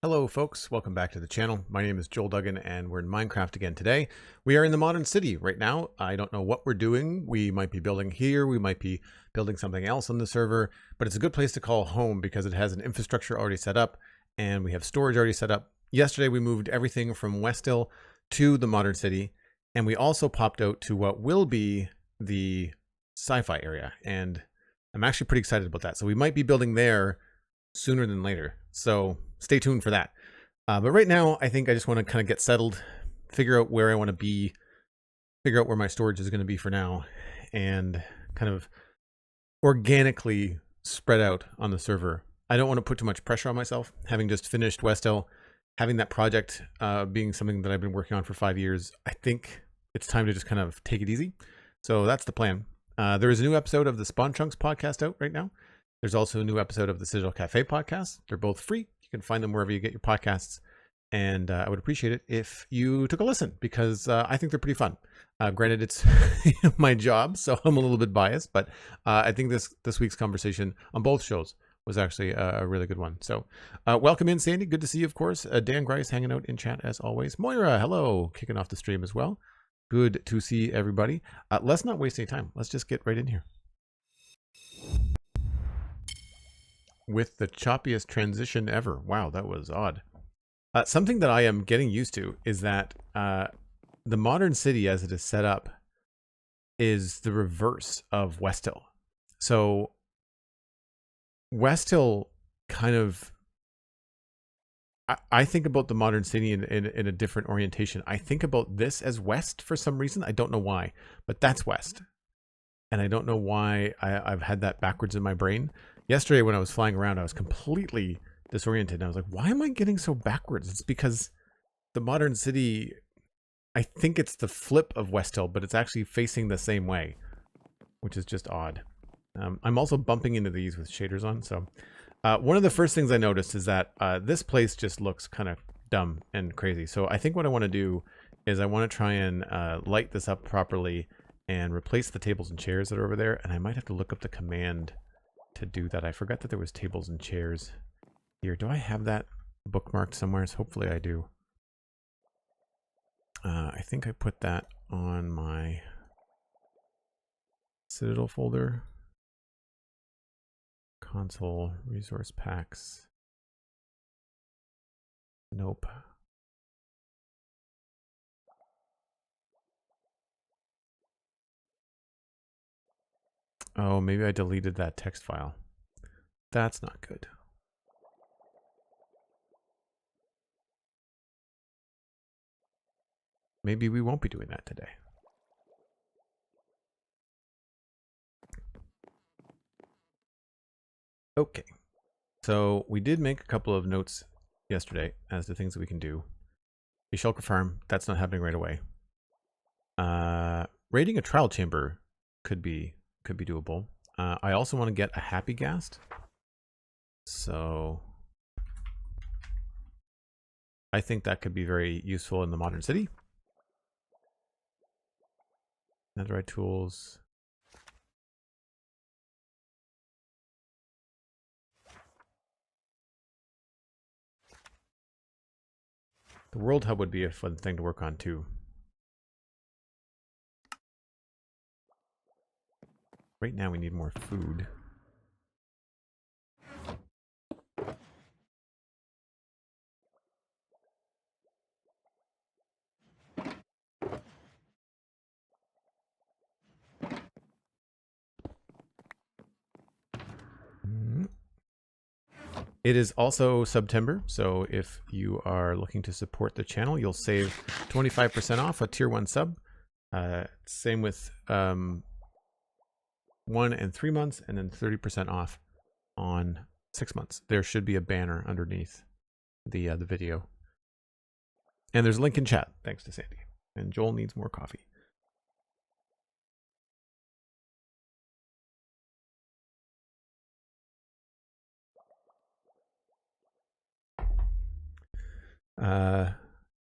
Hello folks, welcome back to the channel. My name is Joel Duggan and we're in Minecraft again today. We are in the modern city right now. I don't know what we're doing. We might be building here, we might be building something else on the server, but it's a good place to call home because it has an infrastructure already set up and we have storage already set up. Yesterday we moved everything from Westhill to the modern city, and we also popped out to what will be the Sci-Fi area, and I'm actually pretty excited about that. So we might be building there sooner than later. So stay tuned for that. But right now, I think I just want to kind of get settled, figure out where I want to be, figure out where my storage is going to be for now, and kind of organically spread out on the server. I don't want to put too much pressure on myself, having just finished Westhill, having that project being something that I've been working on for 5 years. I think it's time to just kind of take it easy. So that's the plan. There is a new episode of the Spawn Chunks podcast out right now. There's also a new episode of the Citadel Cafe podcast. They're both free. You can find them wherever you get your podcasts. And I would appreciate it if you took a listen because I think they're pretty fun. Granted, it's my job, so I'm a little bit biased, but I think this week's conversation on both shows was actually a really good one. So welcome in, Sandy. Good to see you, of course. Dan Grice hanging out in chat as always. Moira, hello, kicking off the stream as well. Good to see everybody. Let's not waste any time. Let's just get right in here. With the choppiest transition ever. Wow, that was odd. Something that I am getting used to is that the modern city as it is set up is the reverse of Westhill. So Westhill kind of, I think about the modern city in a different orientation. I think about this as West for some reason. I don't know why, but that's West. And I don't know why I've had that backwards in my brain. Yesterday when I was flying around, I was completely disoriented. And I was like, why am I getting so backwards? It's because the modern city, I think it's the flip of Westhill, but it's actually facing the same way, which is just odd. I'm also bumping into these with shaders on. So one of the first things I noticed is that this place just looks kind of dumb and crazy. So I think what I want to do is I want to try and light this up properly and replace the tables and chairs that are over there. And I might have to look up the command to do that. I forgot that there was tables and chairs here. Do I have that bookmarked somewhere? Hopefully I do. I think I put that on my Citadel folder. Console resource packs. Nope. Oh, maybe I deleted that text file. That's not good. Maybe we won't be doing that today. Okay. So we did make a couple of notes yesterday as to things that we can do. A shulker farm, that's not happening right away. Raiding a trial chamber could be doable. I also want to get a happy ghast. So I think that could be very useful in the modern city. Netherite tools. The World Hub would be a fun thing to work on too. Right now we need more food. It is also September, so if you are looking to support the channel, you'll save 25% off a tier 1 sub. Same with 1 and 3 months, and then 30% off on 6 months. There should be a banner underneath the video. And there's a link in chat, thanks to Sandy. And Joel needs more coffee.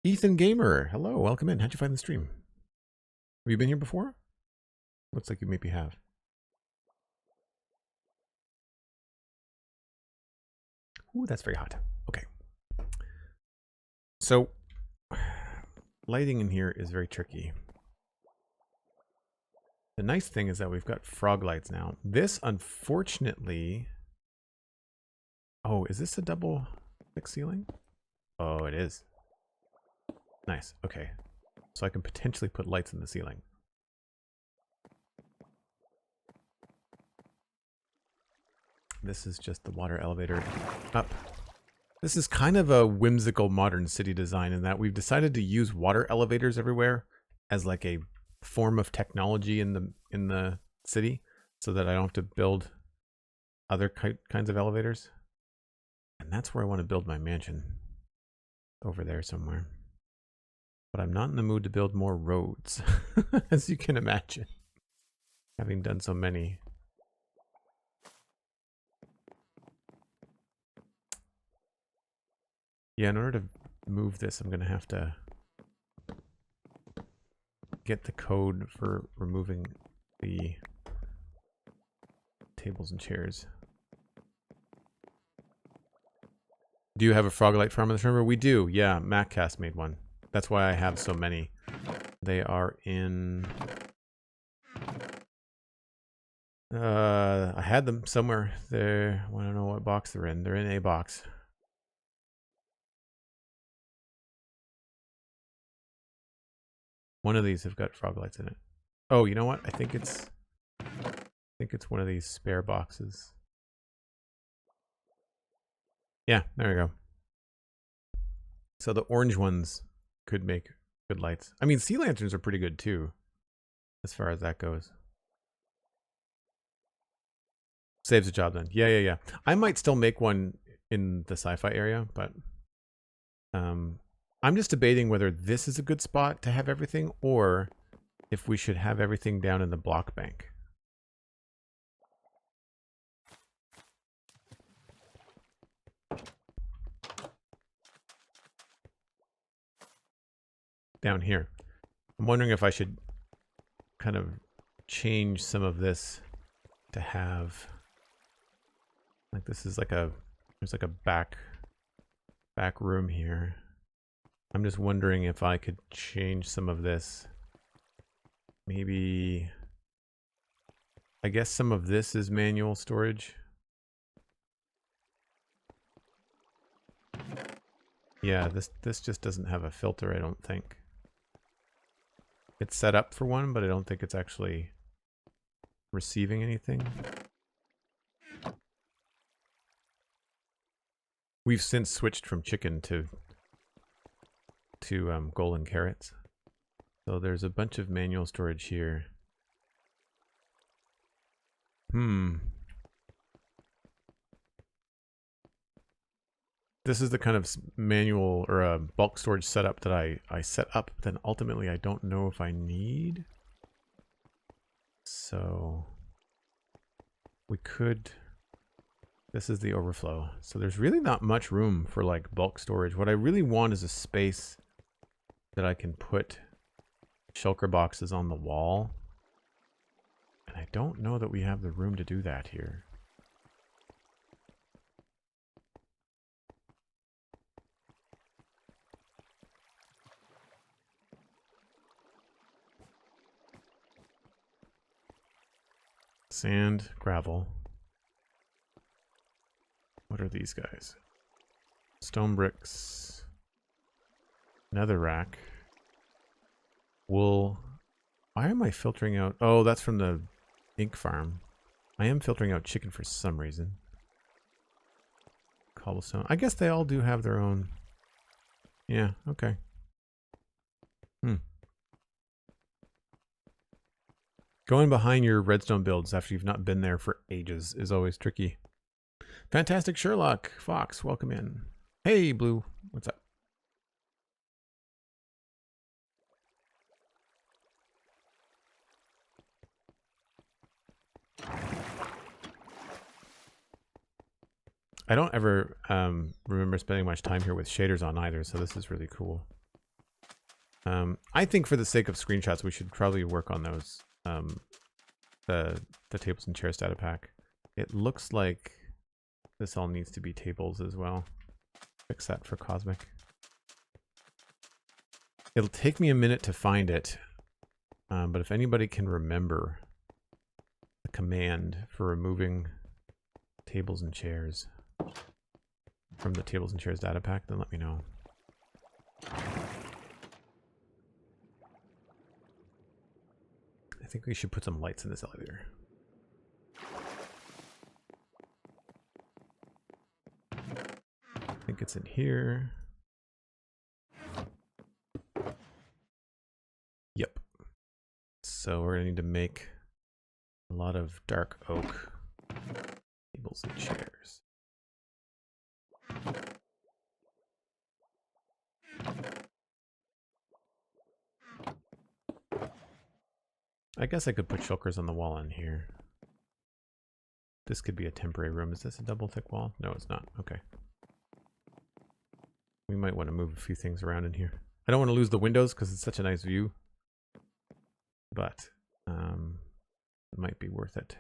Ethan Gamer, hello, welcome in. How'd you find the stream? Have you been here before? Looks like you maybe have. Ooh, that's very hot. Okay. So lighting in here is very tricky. The nice thing is that we've got frog lights now. This, unfortunately... Oh, is this a double thick ceiling? Oh, it is. Nice. Okay. So I can potentially put lights in the ceiling. This is just the water elevator up. This is kind of a whimsical modern city design in that we've decided to use water elevators everywhere as like a form of technology in the city, so that I don't have to build other kinds of elevators. And that's where I want to build my mansion, over there somewhere. But I'm not in the mood to build more roads, as you can imagine, having done so many. Yeah, in order to move this, I'm going to have to get the code for removing the tables and chairs. Do you have a frog light farm on the server? We do. Yeah, MacCast made one. That's why I have so many. They are in... I had them somewhere. They're... I don't know what box they're in. They're in a box. One of these have got frog lights in it. Oh, you know what? I think it's one of these spare boxes. Yeah, there we go. So the orange ones could make good lights. I mean, sea lanterns are pretty good too, as far as that goes. Saves the job then. Yeah. I might still make one in the sci-fi area, but I'm just debating whether this is a good spot to have everything, or if we should have everything down in the block bank. Down here. I'm wondering if I should kind of change some of this to have, like, this is like a, there's like a back room here. I'm just wondering if I could change some of this. Maybe, I guess some of this is manual storage. Yeah, this just doesn't have a filter, I don't think. It's set up for one, but I don't think it's actually receiving anything. We've since switched from chicken to golden carrots. So there's a bunch of manual storage here. This is the kind of manual or bulk storage setup that I set up, but then ultimately I don't know if I need. So we could, this is the overflow. So there's really not much room for like bulk storage. What I really want is a space that I can put shulker boxes on the wall. And I don't know that we have the room to do that here. Sand, gravel. What are these guys? Stone bricks. Netherrack. Wool. Why am I filtering out? Oh, that's from the ink farm. I am filtering out chicken for some reason. Cobblestone. I guess they all do have their own. Yeah, okay. Going behind your redstone builds after you've not been there for ages is always tricky. Fantastic Sherlock Fox, welcome in. Hey, Blue, what's up? I don't ever remember spending much time here with shaders on either, so this is really cool. I think for the sake of screenshots, we should probably work on those. The tables and chairs data pack. It looks like this all needs to be tables as well. Fix that for Cosmic. It'll take me a minute to find it, but if anybody can remember the command for removing tables and chairs from the tables and chairs data pack, then let me know. I think we should put some lights in this elevator. I think it's in here. Yep. So we're gonna need to make a lot of dark oak tables and chairs. I guess I could put shulkers on the wall in here. This could be a temporary room. Is this a double thick wall? No, it's not. Okay. We might want to move a few things around in here. I don't want to lose the windows because it's such a nice view. But it might be worth it.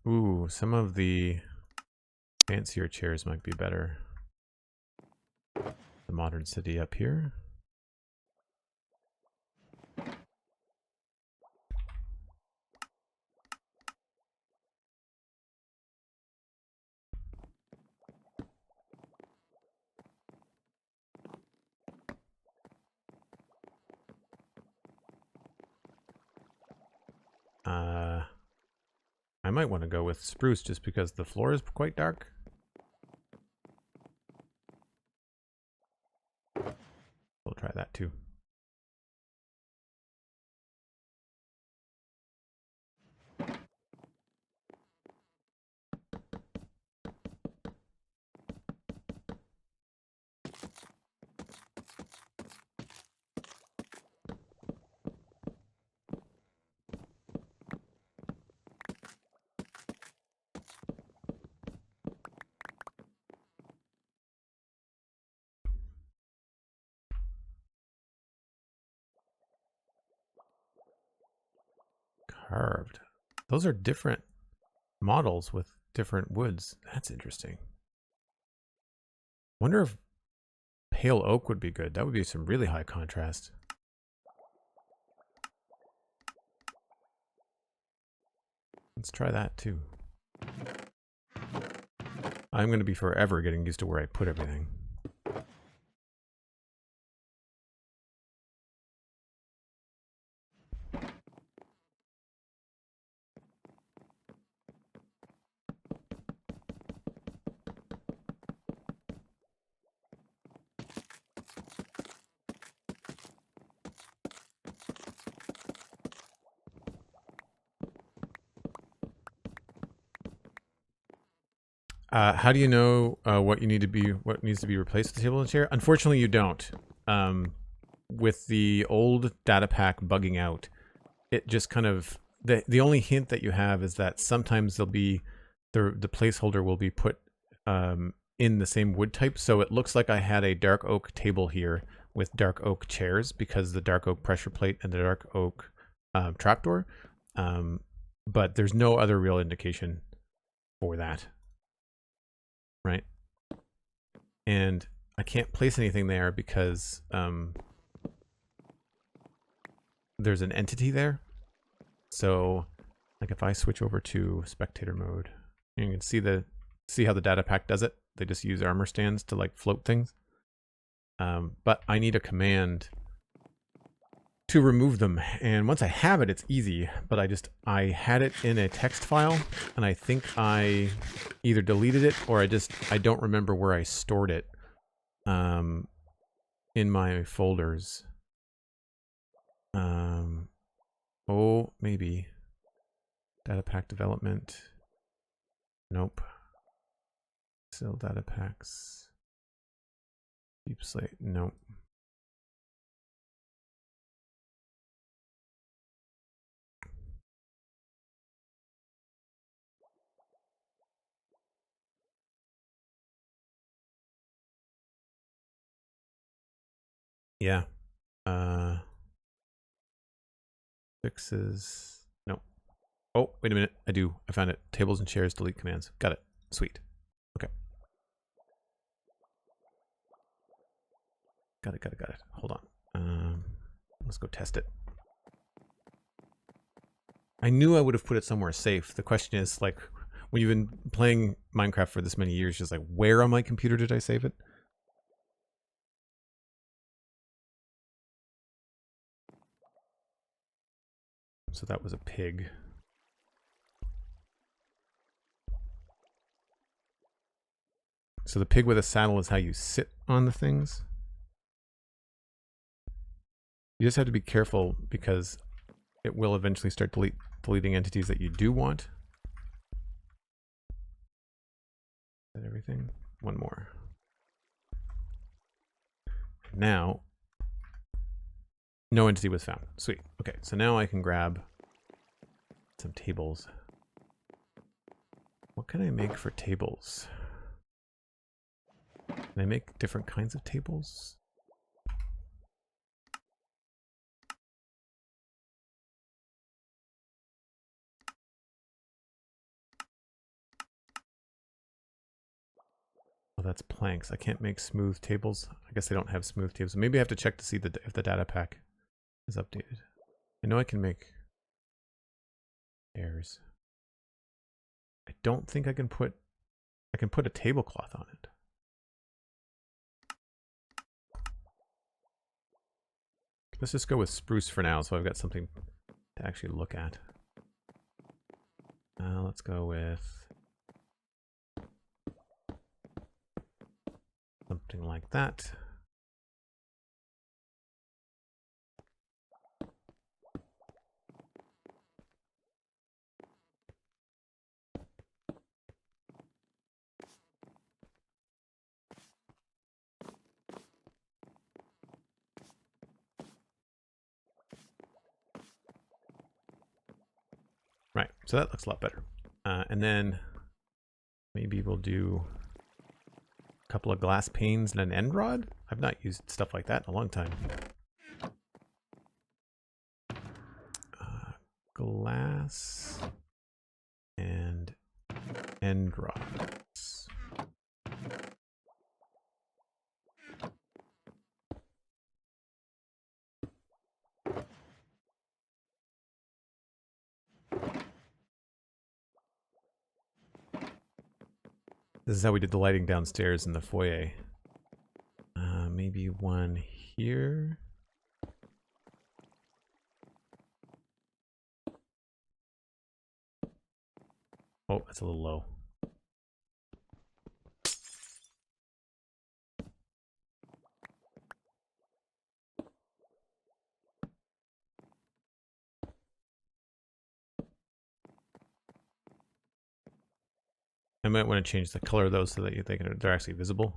Ooh, some of the fancier chairs might be better. The modern city up here. I might want to go with spruce just because the floor is quite dark. We'll try that too. Carved. Those are different models with different woods. That's interesting. Wonder if pale oak would be good. That would be some really high contrast. Let's try that too. I'm going to be forever getting used to where I put everything. How do you know what needs to be replaced with the table and chair? Unfortunately, you don't. With the old data pack bugging out, it just kind of the only hint that you have is that sometimes there'll be the placeholder will be put in the same wood type. So it looks like I had a dark oak table here with dark oak chairs because the dark oak pressure plate and the dark oak trapdoor. But there's no other real indication for that. Right? And I can't place anything there because there's an entity there. So like if I switch over to spectator mode, you can see how the data pack does it. They just use armor stands to like float things. But I need a command to remove them. And once I have it, it's easy, but I had it in a text file and I think I either deleted it or I don't remember where I stored it in my folders. Oh, maybe data pack development. Nope. Still data packs. Deep slate. Nope. Yeah. Fixes. Nope. Oh, wait a minute. I found it. Tables and chairs, delete commands. Got it. Sweet. Okay. Got it. Hold on. Let's go test it. I knew I would have put it somewhere safe. The question is, like, when you've been playing Minecraft for this many years, just like, where on my computer did I save it? So that was a pig. So the pig with a saddle is how you sit on the things. You just have to be careful because it will eventually start deleting entities that you do want. Is that everything? One more. Now, no entity was found. Sweet. Okay, so now I can grab some tables. What can I make for tables? Can I make different kinds of tables? Oh, that's planks. I can't make smooth tables. I guess they don't have smooth tables. Maybe I have to check to see if the data pack is updated. I know I can make chairs. I don't think I can put a tablecloth on it. Let's just go with spruce for now, so I've got something to actually look at. Let's go with something like that. Right, so that looks a lot better. And then maybe we'll do a couple of glass panes and an end rod. I've not used stuff like that in a long time. Glass and end rods. This is how we did the lighting downstairs in the foyer. Maybe one here. Oh, that's a little low. I might want to change the color of those so that they're actually visible.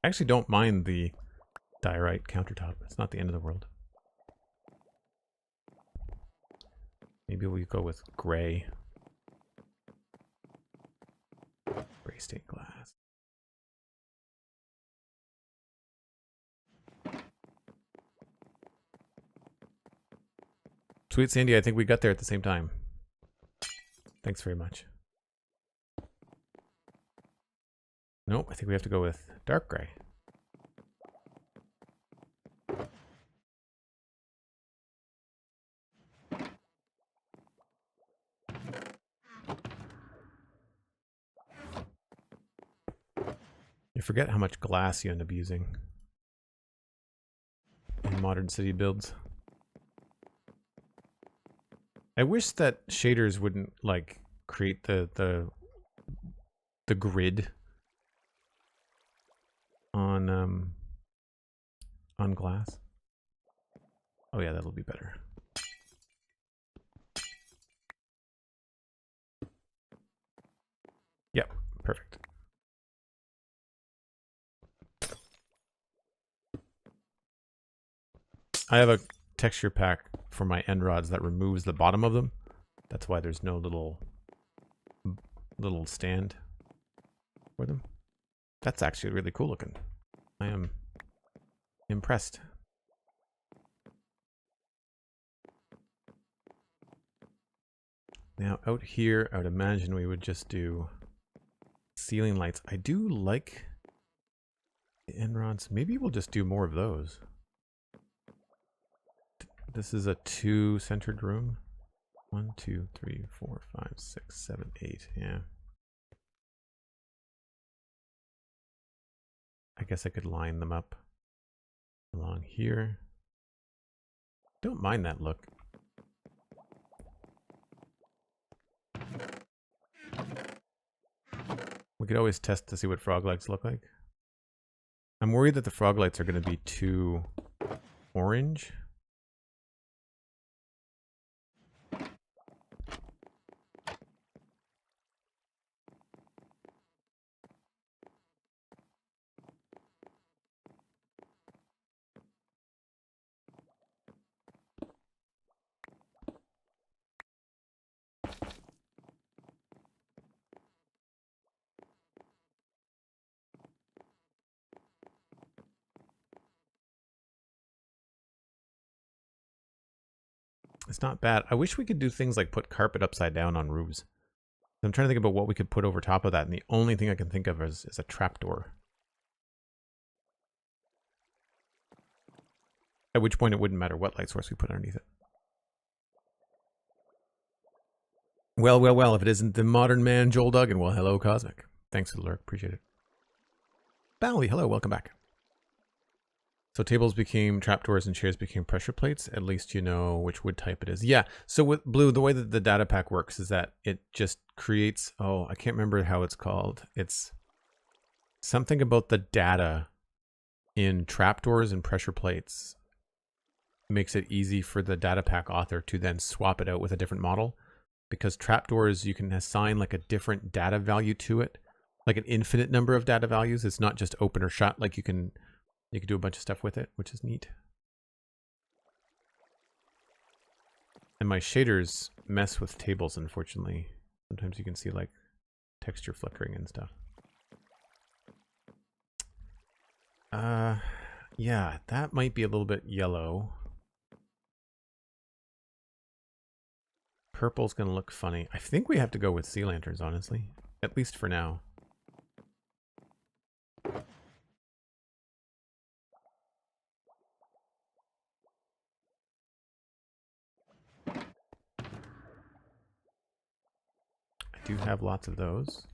I actually don't mind the diorite countertop. It's not the end of the world. Maybe we go with gray. Gray stained glass. SweetSandi, I think we got there at the same time. Thanks very much. Nope, I think we have to go with dark gray. forget how much glass you end up using in modern city builds. I wish that shaders wouldn't like create the grid on glass. Oh yeah, that'll be better. Yep, perfect. I have a texture pack for my end rods that removes the bottom of them. That's why there's no little stand for them. That's actually really cool looking. I am impressed. Now out here, I would imagine we would just do ceiling lights. I do like the end rods. Maybe we'll just do more of those. This is a 2-centered room. 1, 2, 3, 4, 5, 6, 7, 8. Yeah. I guess I could line them up along here. Don't mind that look. We could always test to see what frog lights look like. I'm worried that the frog lights are going to be too orange. It's not bad. I wish we could do things like put carpet upside down on roofs. I'm trying to think about what we could put over top of that, and the only thing I can think of is a trapdoor. At which point it wouldn't matter what light source we put underneath it. Well, well, well, if it isn't the modern man, Joel Duggan. Well, hello, Cosmic. Thanks for the lurk. Appreciate it. Bally, hello, welcome back. So tables became trapdoors and chairs became pressure plates. At least you know which wood type it is. Yeah, so with Blue, the way that the data pack works is that it just creates... Oh, I can't remember how it's called. It's something about the data in trapdoors and pressure plates makes it easy for the data pack author to then swap it out with a different model. Because trapdoors, you can assign like a different data value to it. Like an infinite number of data values. It's not just open or shut. Like you can do a bunch of stuff with it, which is neat. And my shaders mess with tables, unfortunately. Sometimes you can see like texture flickering and stuff. Yeah, that might be a little bit yellow. Purple's gonna look funny. I think we have to go with sea lanterns, honestly. At least for now. I do have lots of those.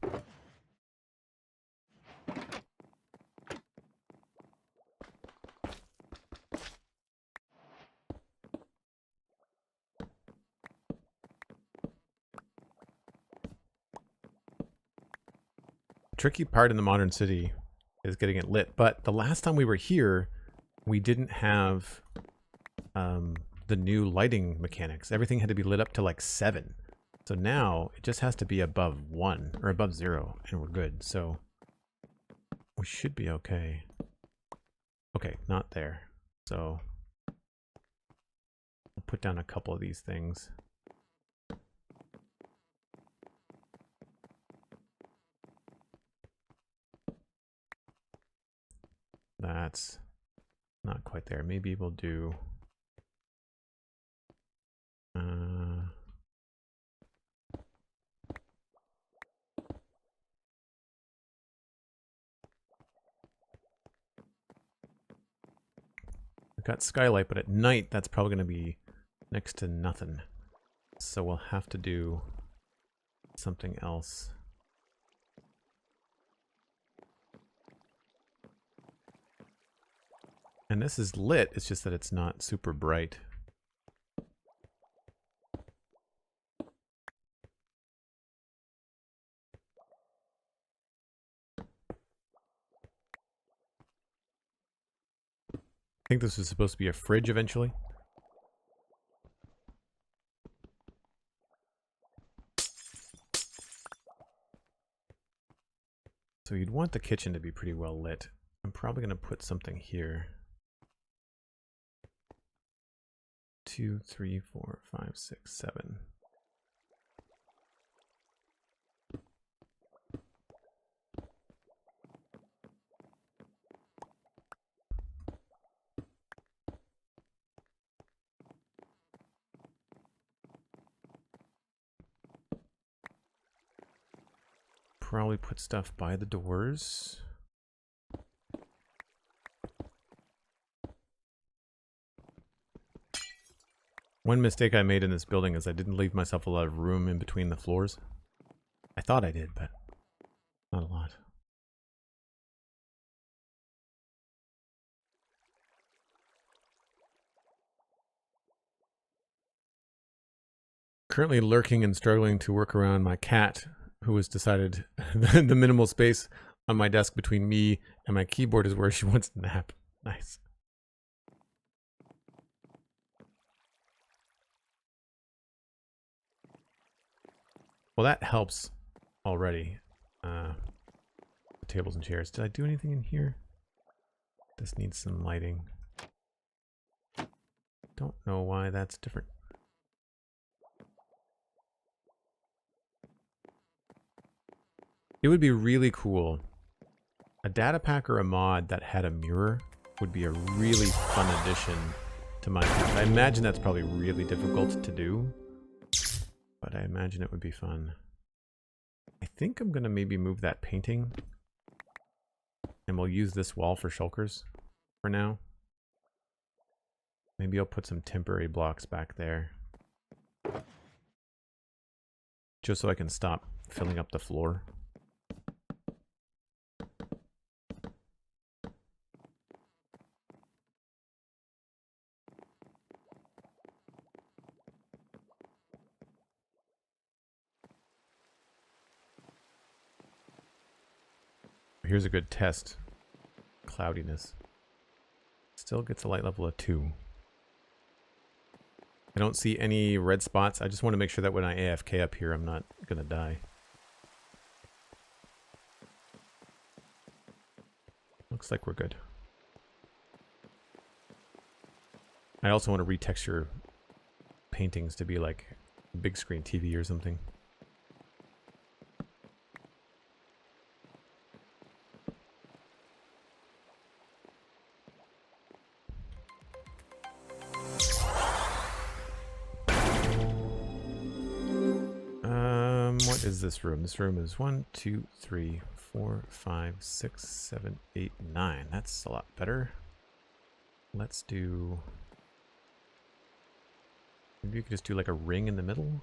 Tricky part in the modern city is getting it lit, but the last time we were here, we didn't have the new lighting mechanics. Everything had to be lit up to like 7. So now it just has to be above 1 or above 0 and we're good. So we should be okay. Okay, not there. So I'll put down a couple of these things. That's not quite there. Maybe we'll do we've got skylight, but at night that's probably going to be next to nothing. So we'll have to do something else. And this is lit, it's just that it's not super bright. I think this was supposed to be a fridge eventually. So you'd want the kitchen to be pretty well lit. I'm probably going to put something here. 2, 3, 4, 5, 6, 7. Probably put stuff by the doors. One mistake I made in this building is I didn't leave myself a lot of room in between the floors. I thought I did, but not a lot. Currently lurking and struggling to work around my cat, who has decided the minimal space on my desk between me and my keyboard is where she wants to nap. Nice. Well, that helps already. Tables and chairs. Did I do anything in here? This needs some lighting. Don't know why that's different. It would be really cool. A data pack or a mod that had a mirror would be a really fun addition to Minecraft. I imagine that's probably really difficult to do, but I imagine it would be fun. I think I'm gonna maybe move that painting, and we'll use this wall for shulkers for now. Maybe I'll put some temporary blocks back there, just so I can stop filling up the floor. Here's a good test. Cloudiness. Still gets a light level of 2. I don't see any red spots. I just want to make sure that when I AFK up here, I'm not going to die. Looks like we're good. I also want to retexture paintings to be like big screen TV or something. What is this room? This room is 1, 2, 3, 4, 5, 6, 7, 8, 9. That's a lot better. Let's do... Maybe you could just do like a ring in the middle.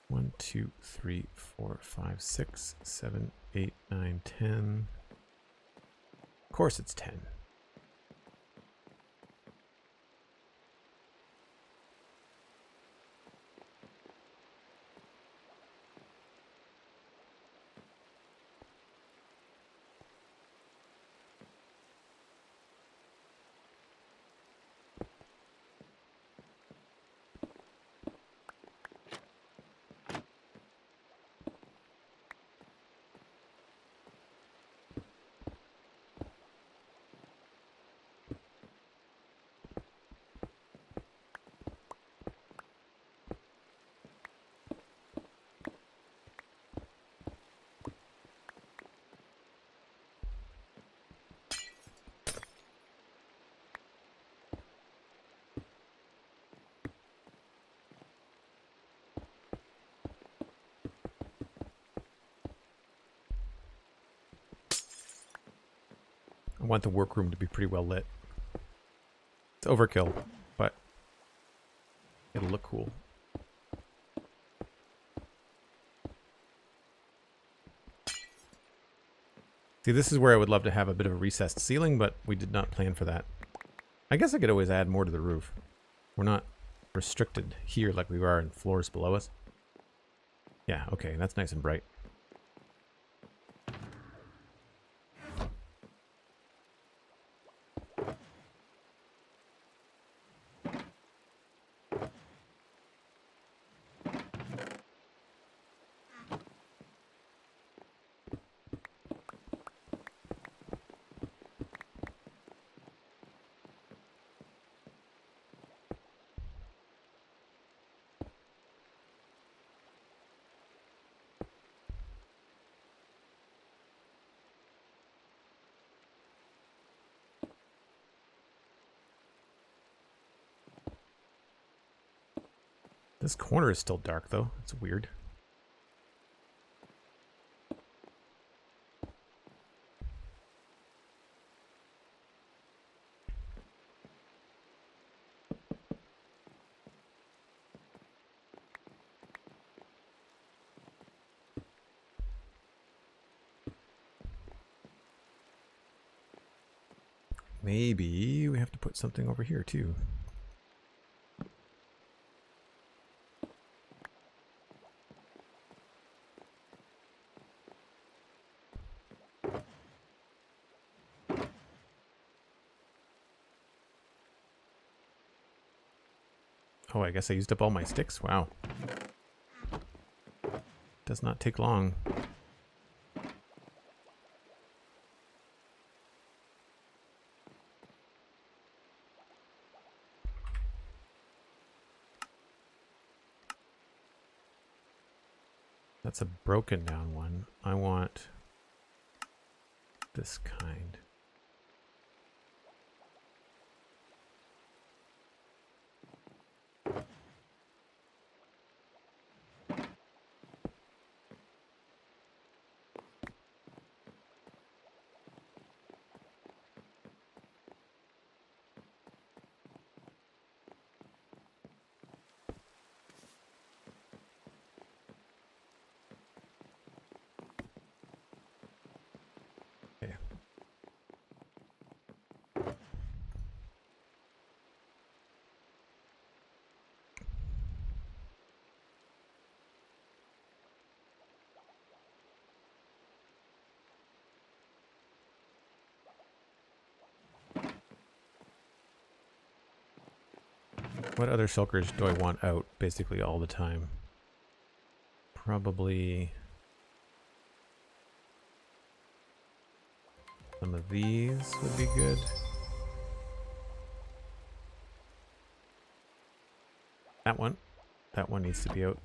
One, 2, 3, 4, 5, 6, 7, 8, 9, 10. Of course it's 10. I want the workroom to be pretty well lit. It's overkill, but it'll look cool. See, this is where I would love to have a bit of a recessed ceiling, but we did not plan for that. I guess I could always add more to the roof. We're not restricted here like we are in floors below us. Yeah, okay, that's nice and bright. This corner is still dark, though. It's weird. Maybe we have to put something over here, too. Oh, I guess I used up all my sticks. Wow. Does not take long. That's a broken down one. I want this kind. What other shulkers do I want out basically all the time? Probably some of these would be good. That one. That one needs to be out.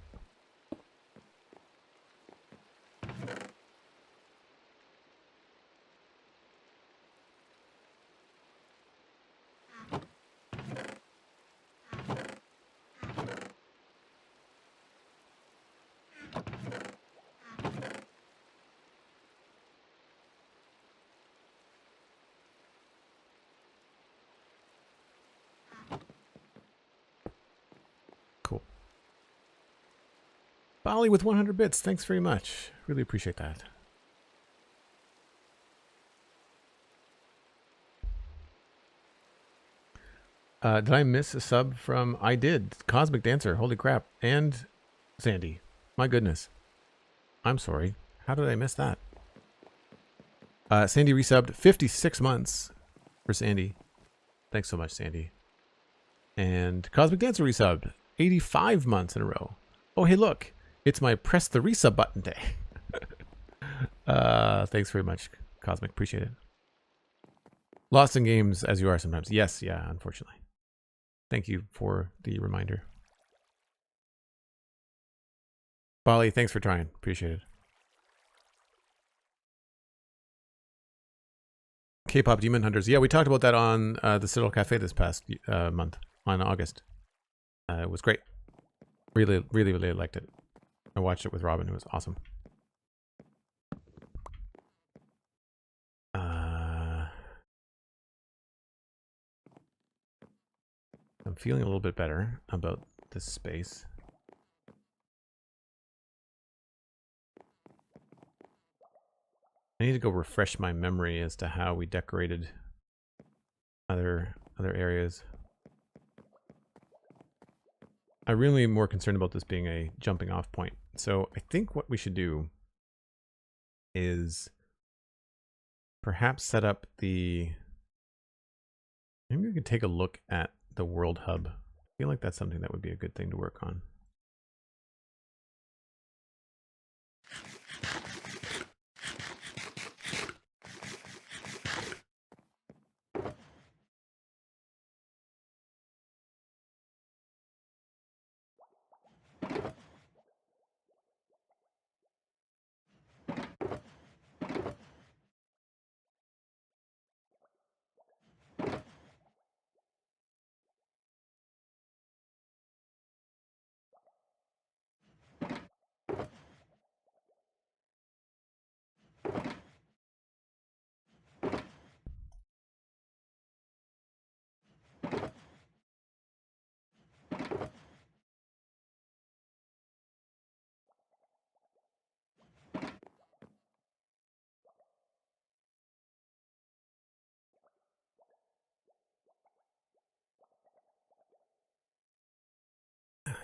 Bali with 100 bits. Thanks very much. Really appreciate that. Did I miss a sub from... I did. Cosmic Dancer. Holy crap. And Sandy. My goodness. I'm sorry. How did I miss that? Sandy resubbed 56 months for Sandy. Thanks so much, Sandy. And Cosmic Dancer resubbed 85 months in a row. Oh, hey, look. It's my press the resub button day. Thanks very much, Cosmic. Appreciate it. Lost in games as you are sometimes. Yes, yeah, unfortunately. Thank you for the reminder. Bali, thanks for trying. Appreciate it. K-pop Demon Hunters. Yeah, we talked about that on the Citadel Cafe this past month, on August. It was great. Really, really, really liked it. I watched it with Robin. It was awesome. I'm feeling a little bit better about this space. I need to go refresh my memory as to how we decorated other areas. I'm really more concerned about this being a jumping off point. So I think what we should do is perhaps set up the... Maybe we could take a look at the world hub. I feel like that's something that would be a good thing to work on.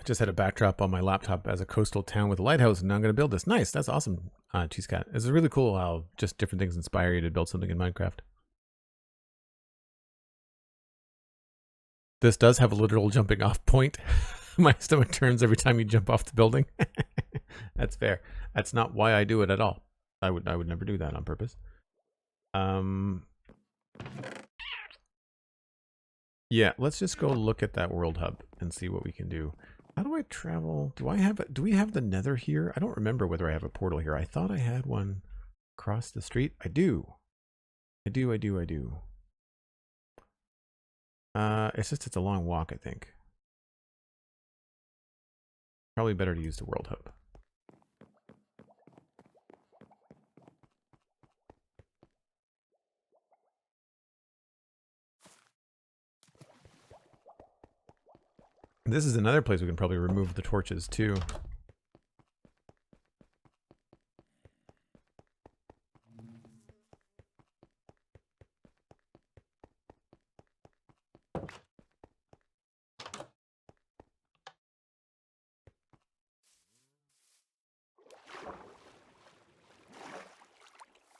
Just had a backdrop on my laptop as a coastal town with a lighthouse, and now I'm going to build this. Nice, that's awesome, Cheese Cat. It's really cool how just different things inspire you to build something in Minecraft. This does have a literal jumping off point. My stomach turns every time you jump off the building. That's fair. That's not why I do it at all. I would never do that on purpose. Yeah, let's just go look at that world hub and see what we can do. How do I travel? Do we have the nether here? I don't remember whether I have a portal here. I thought I had one across the street. I do. I do. It's just, it's a long walk, I think. Probably better to use the world hub. This is another place we can probably remove the torches too.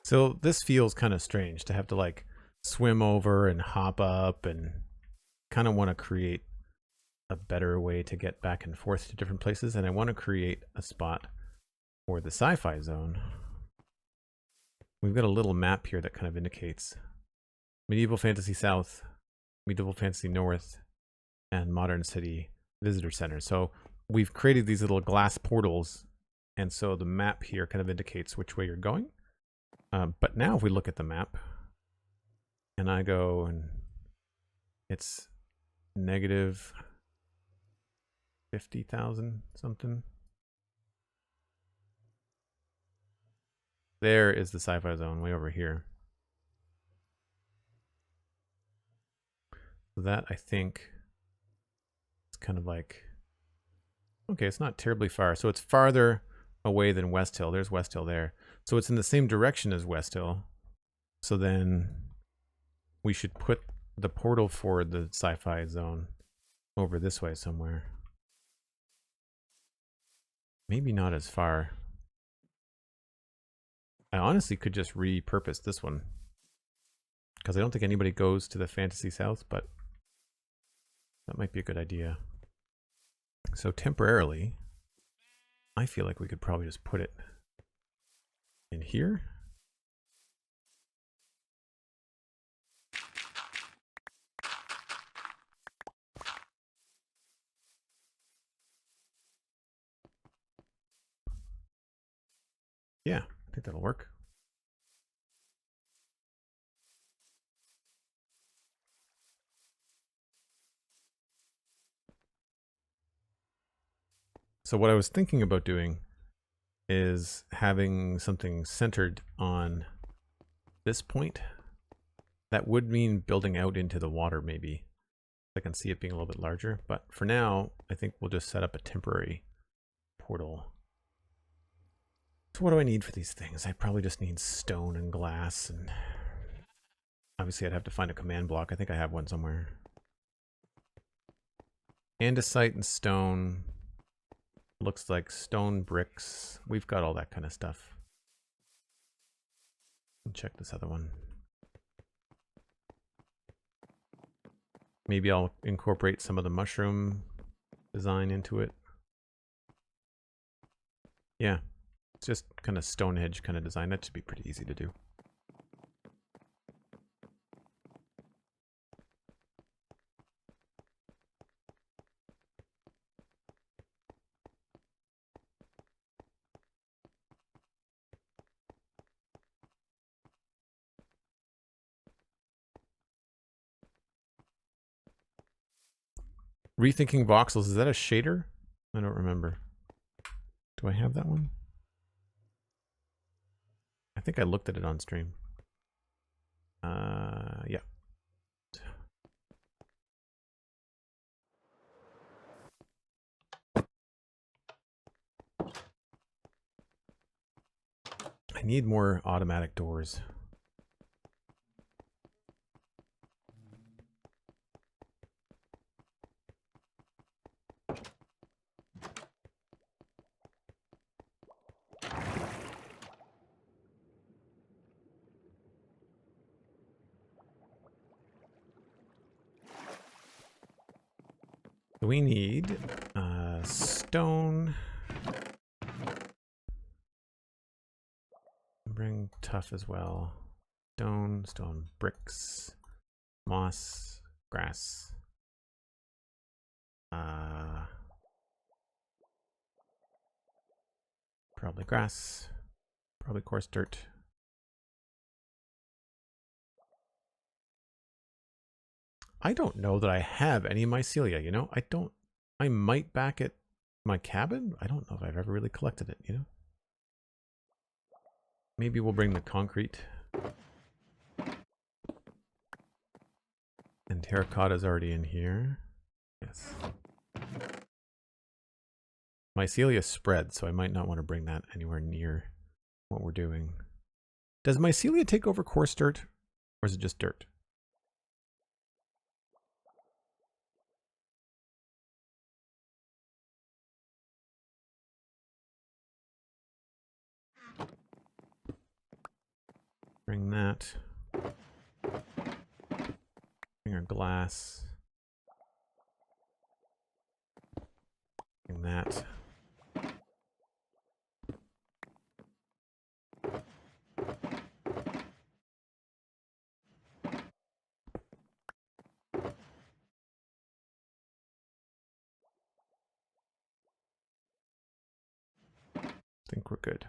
So this feels kind of strange to have to like swim over and hop up, and kind of want to create a better way to get back and forth to different places. And I want to create a spot for the Sci-Fi zone. We've got a little map here that kind of indicates Medieval Fantasy South, Medieval Fantasy North, and Modern City Visitor Center. So we've created these little glass portals, and so the map here kind of indicates which way you're going. But now if we look at the map, and I go, and it's negative 50,000 something. There is the Sci-Fi zone way over here. So that, I think, is kind of like, okay, it's not terribly far. So it's farther away than West Hill. There's West Hill there. So it's in the same direction as West Hill. So then we should put the portal for the Sci-Fi zone over this way somewhere. Maybe not as far. I honestly could just repurpose this one, because I don't think anybody goes to the Fantasy South, but that might be a good idea. So temporarily, I feel like we could probably just put it in here. Yeah, I think that'll work. So what I was thinking about doing is having something centered on this point. That would mean building out into the water, maybe. I can see it being a little bit larger, but for now, I think we'll just set up a temporary portal So what do I need for these things? I probably just need stone and glass, and obviously I'd have to find a command block. I think I have one somewhere. Andesite and stone. Looks like stone bricks. We've got all that kind of stuff. Check this other one. Maybe I'll incorporate some of the mushroom design into it. Yeah, it's just kind of Stonehenge kind of design. That should be pretty easy to do. Rethinking voxels, is that a shader? I don't remember. Do I have that one? I think I looked at it on stream. Yeah. I need more automatic doors. We need stone. Bring tough as well. Stone bricks, moss, grass. Probably grass. Probably coarse dirt. I don't know that I have any mycelia, you know? I might back at my cabin. I don't know if I've ever really collected it, you know? Maybe we'll bring the concrete. And terracotta's already in here. Yes. Mycelia spread, so I might not want to bring that anywhere near what we're doing. Does mycelia take over coarse dirt? Or is it just dirt? Bring that. Bring our glass. Bring that. I think we're good.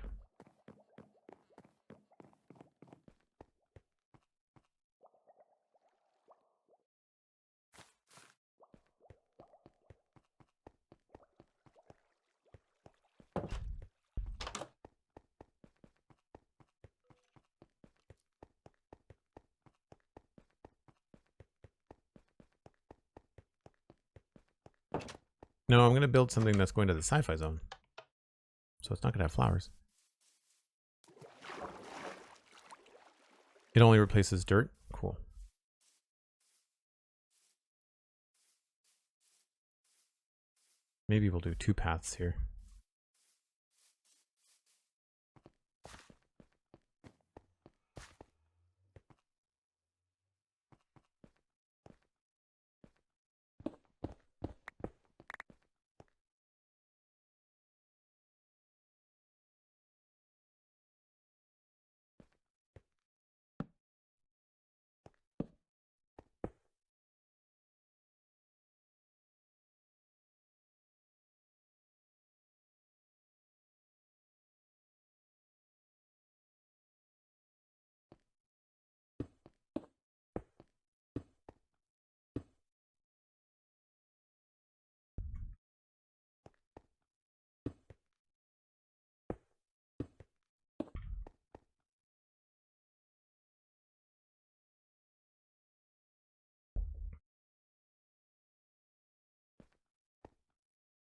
No, I'm going to build something that's going to the Sci-Fi zone. So it's not going to have flowers. It only replaces dirt? Cool. Maybe we'll do 2 paths here.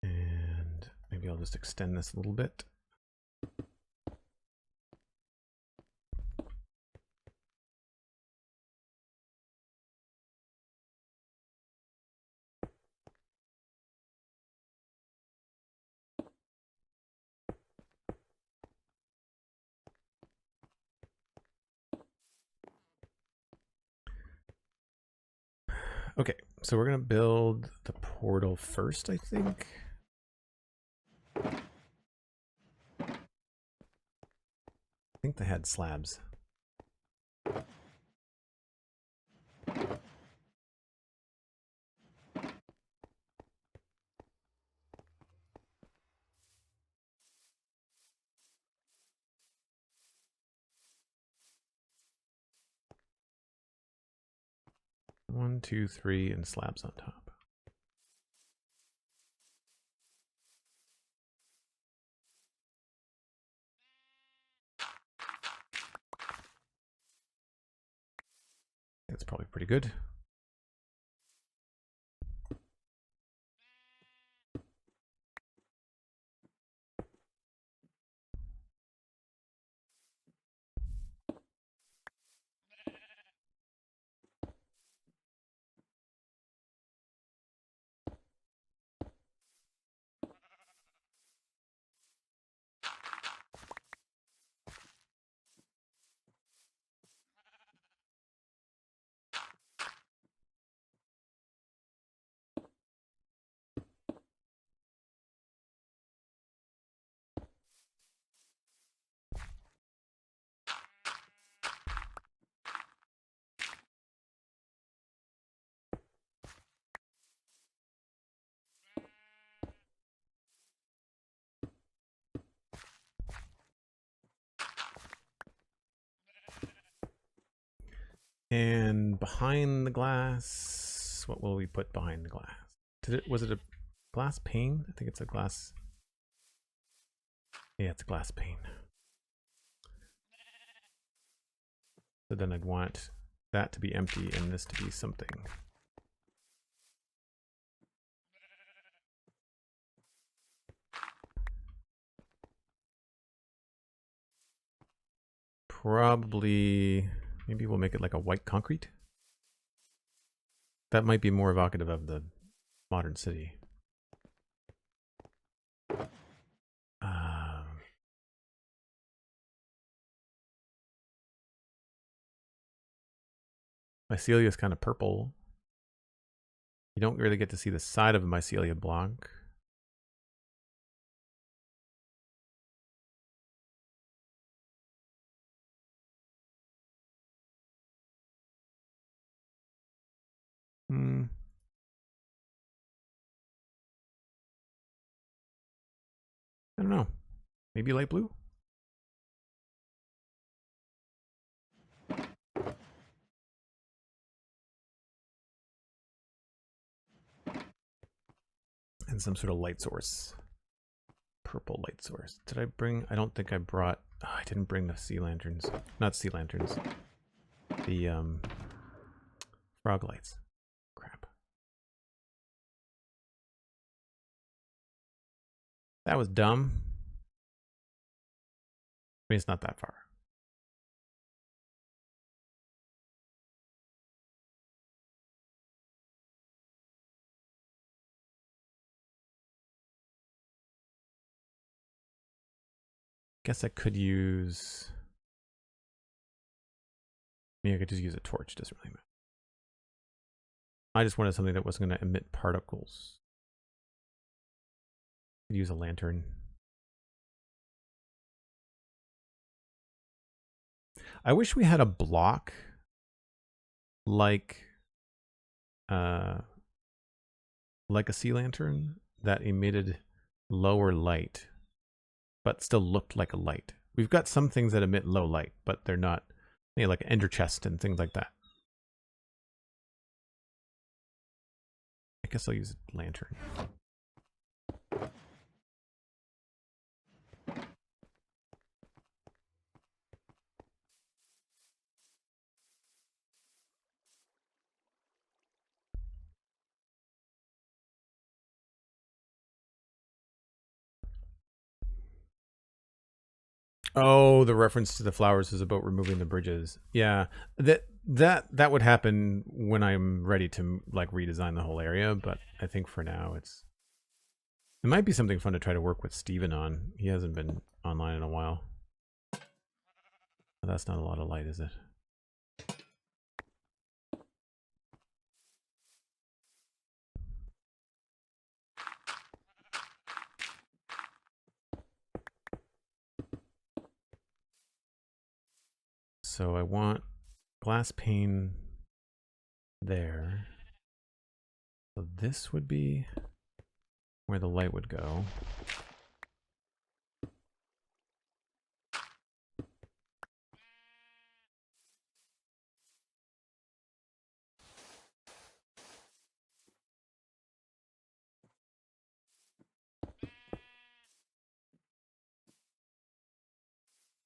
And maybe I'll just extend this a little bit. Okay, so we're gonna build the portal first, I think. I think they had slabs. One, two, three, and slabs on top. That's probably pretty good. And behind the glass, what will we put behind the glass? Was it a glass pane? I think it's a glass. Yeah, it's a glass pane. So then I'd want that to be empty and this to be something. Probably, maybe we'll make it like a white concrete. That might be more evocative of the modern city. Mycelia is kind of purple. You don't really get to see the side of a mycelia block. I don't know. Maybe light blue? And some sort of light source. Purple light source. Did I bring? I don't think I brought. Oh, I didn't bring the sea lanterns. Not sea lanterns. The frog lights. Crap. That was dumb. I mean, it's not that far. Guess I could use. Maybe I could just use a torch. Doesn't really matter. I just wanted something that wasn't going to emit particles. Could use a lantern. I wish we had a block like a sea lantern that emitted lower light, but still looked like a light. We've got some things that emit low light, but they're not, you know, like an ender chest and things like that. I guess I'll use a lantern. Oh, the reference to the flowers is about removing the bridges. Yeah, that would happen when I'm ready to like redesign the whole area. But I think for now, it might be something fun to try to work with Steven on. He hasn't been online in a while. That's not a lot of light, is it? So I want glass pane there. So this would be where the light would go.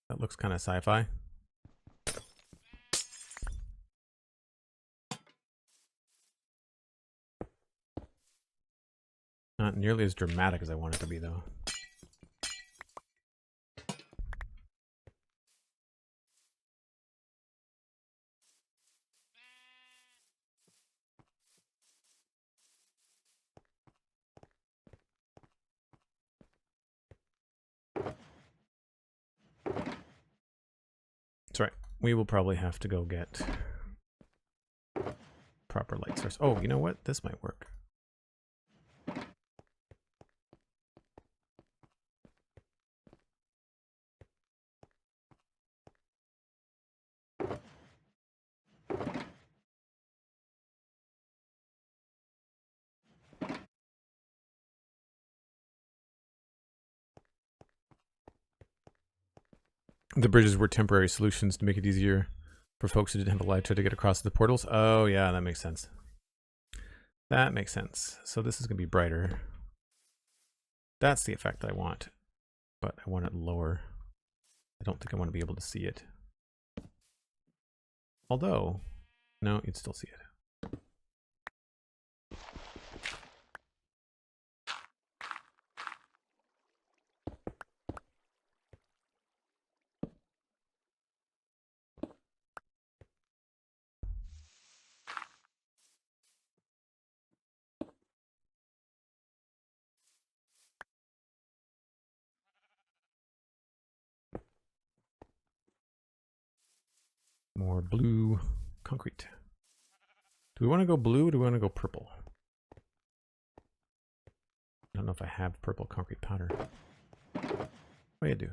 That looks kind of sci-fi. Not nearly as dramatic as I want it to be, though. That's right. We will probably have to go get proper light source. Oh, you know what? This might work. The bridges were temporary solutions to make it easier for folks who didn't have a light to get across the portals. Oh, yeah, that makes sense. That makes sense. So this is going to be brighter. That's the effect that I want, but I want it lower. I don't think I want to be able to see it. Although, no, you'd still see it. More blue concrete. Do we want to go blue or do we want to go purple? I don't know if I have purple concrete powder. Oh, yeah, I do.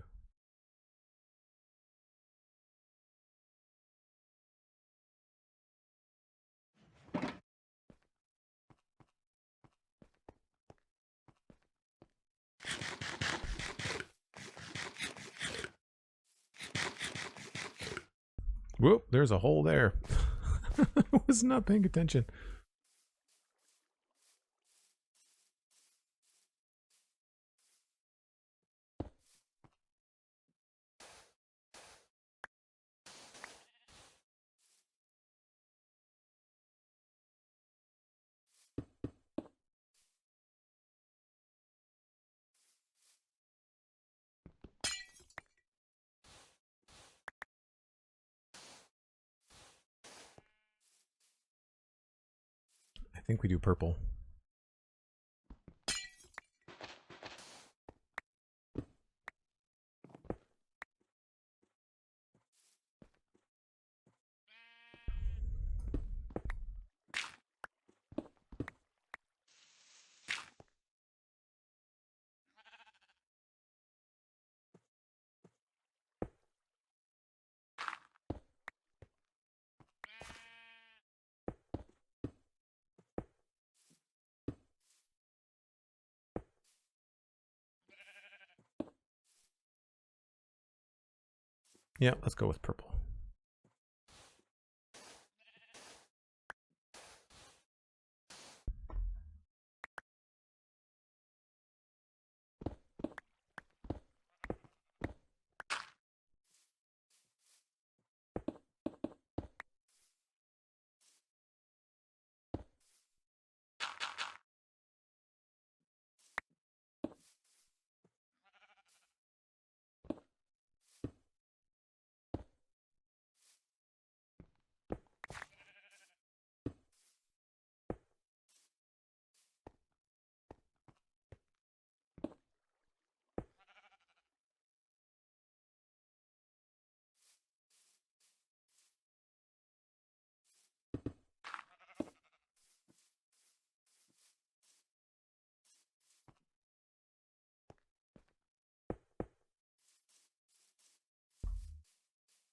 Whoop, there's a hole there. I was not paying attention. I think we do purple. Yeah, let's go with purple.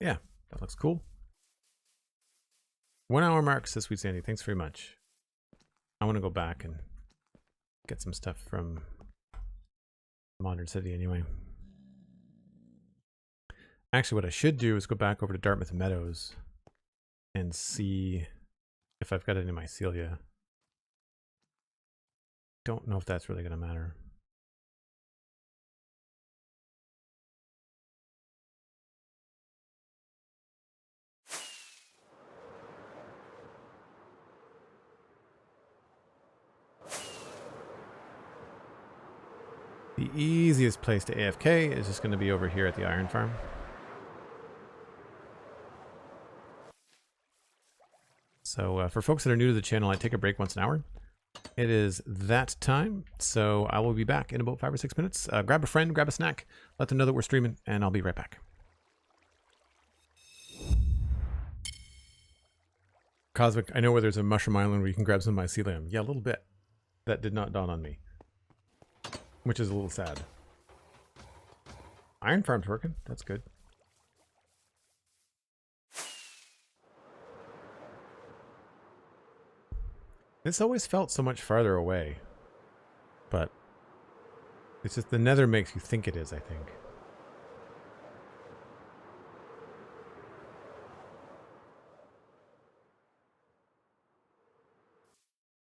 Yeah, That looks cool. 1 hour mark, says SweetSandi. Thanks very much. I want to go back and get some stuff from Modern City anyway. Actually, what I should do is go back over to Dartmouth Meadows and see if I've got any mycelia. Don't know if that's really going to matter. The easiest place to AFK is just going to be over here at the iron farm. So for folks that are new to the channel, I take a break once an hour. It is that time, so I will be back in about 5 or 6 minutes. Grab a friend, grab a snack, let them know that we're streaming, and I'll be right back. Cosmic, I know where there's a mushroom island where you can grab some mycelium. Yeah, a little bit. That did not dawn on me. Which is a little sad. Iron farm's working. That's good. This always felt so much farther away. But it's just the nether makes you think it is, I think.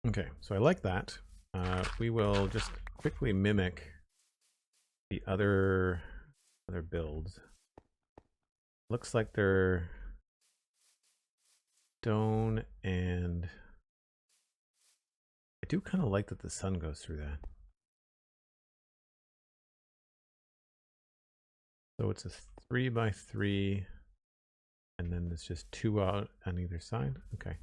Okay, so I like that. We will just quickly mimic the other builds. Looks like they're stone, and I do kind of like that the sun goes through that. So it's a 3x3, and then there's just 2 out on either side. Okay.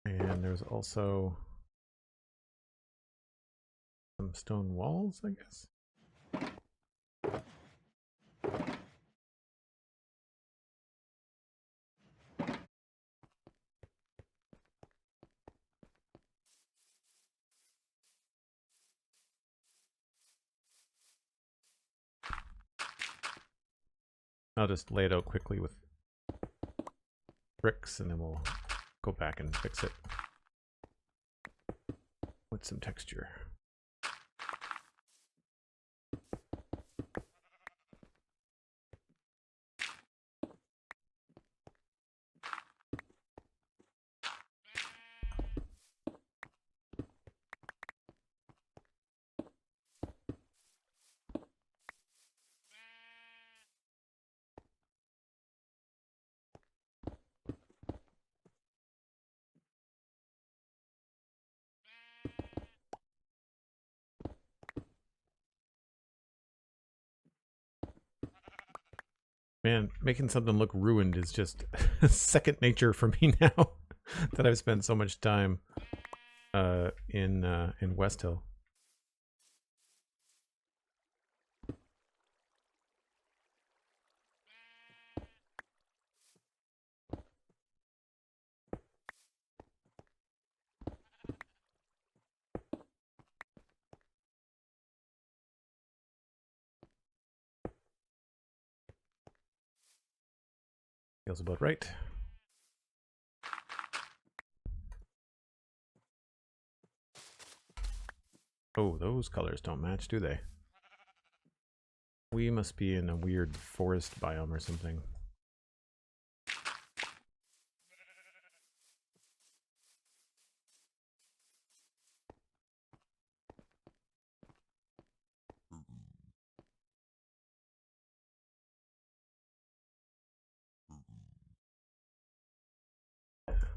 And there's also some stone walls, I guess. I'll just lay it out quickly with bricks, and then we'll go back and fix it with some texture. Man, making something look ruined is just second nature for me now that I've spent so much time in West Hill. Feels about right. Oh, those colors don't match, do they? We must be in a weird forest biome or something.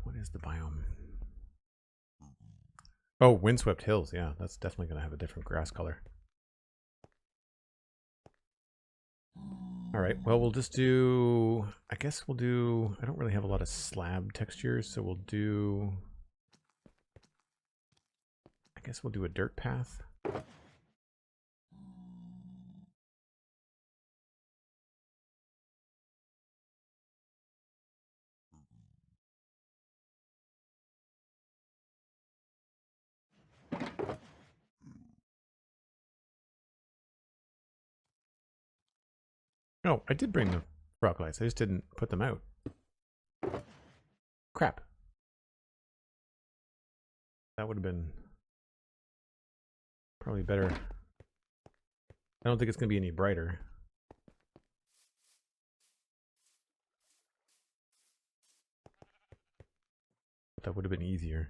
What is the biome? Oh, windswept hills. Yeah, that's definitely going to have a different grass color. All right, well, we'll just do, I guess we'll do, I don't really have a lot of slab textures, so we'll do, I guess we'll do a dirt path. Oh, I did bring the rock lights. I just didn't put them out. Crap. That would have been probably better. I don't think it's going to be any brighter. But that would have been easier.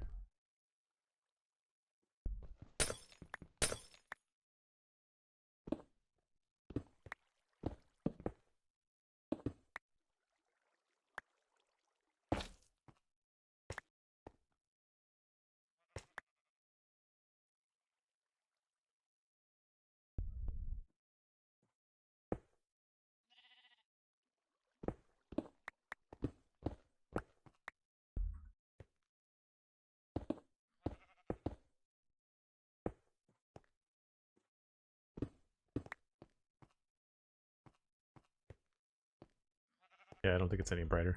Yeah, I don't think it's any brighter.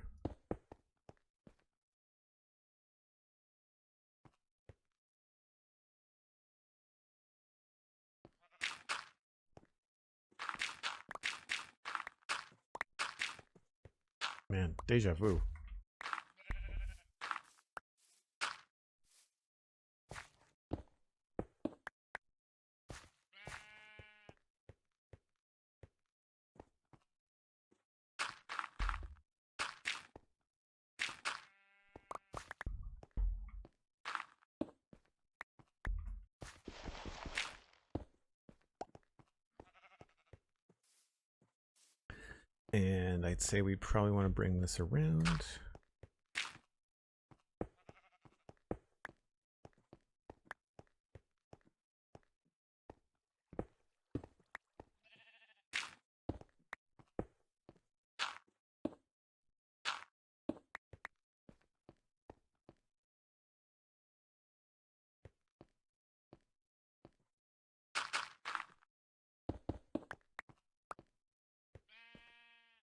Man, deja vu. And I'd say we probably want to bring this around.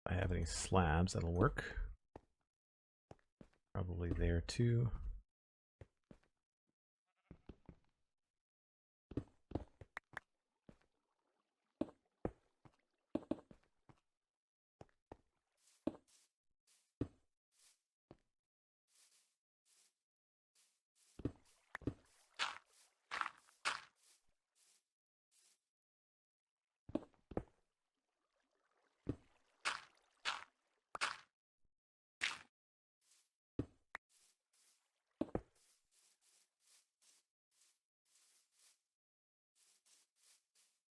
If I have any slabs, that'll work. Probably there too.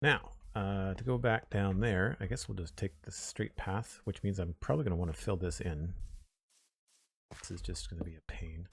Now, to go back down there, I guess we'll just take the straight path, which means I'm probably going to want to fill this in. This is just going to be a pain.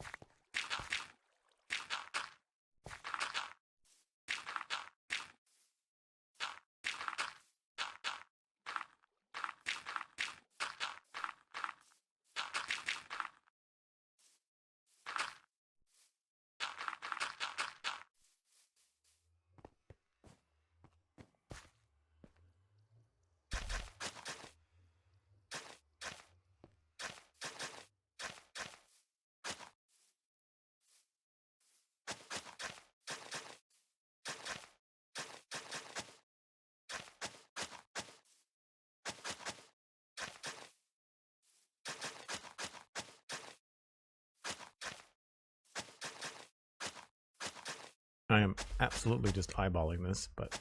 I am absolutely just eyeballing this, but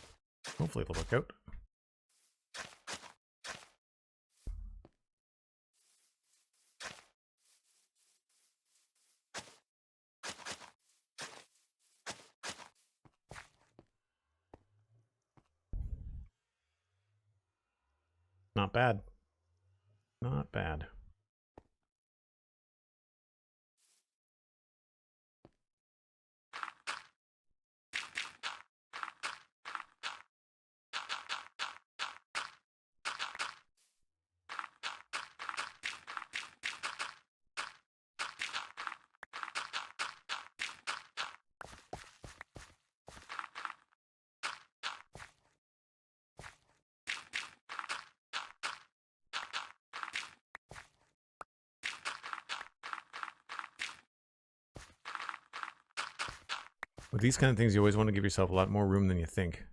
hopefully it'll work out. Not bad. Not bad. With these kind of things, you always want to give yourself a lot more room than you think.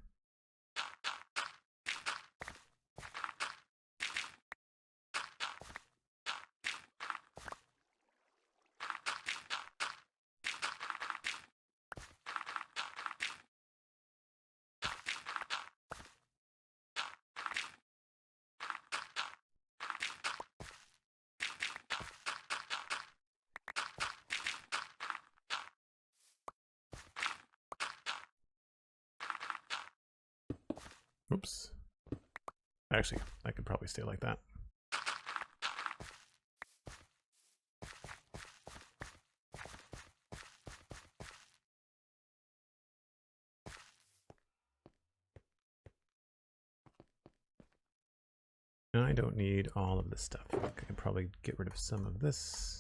Oops. Actually, I could probably stay like that. And I don't need all of this stuff. I can probably get rid of some of this.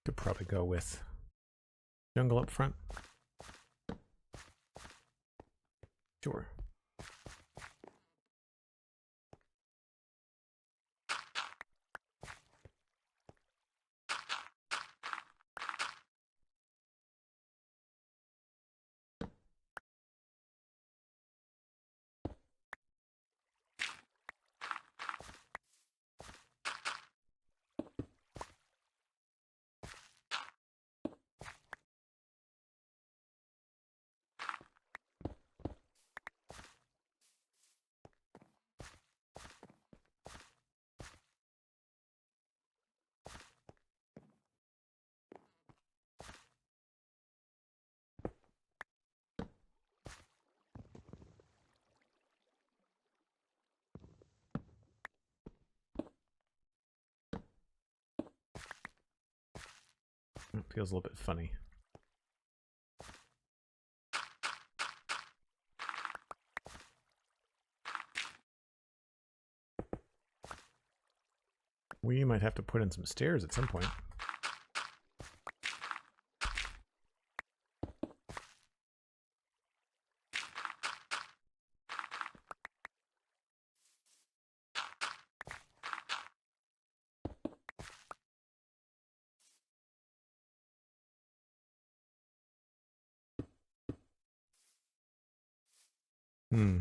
Could probably go with jungle up front. Sure. It feels a little bit funny. We might have to put in some stairs at some point. Hmm.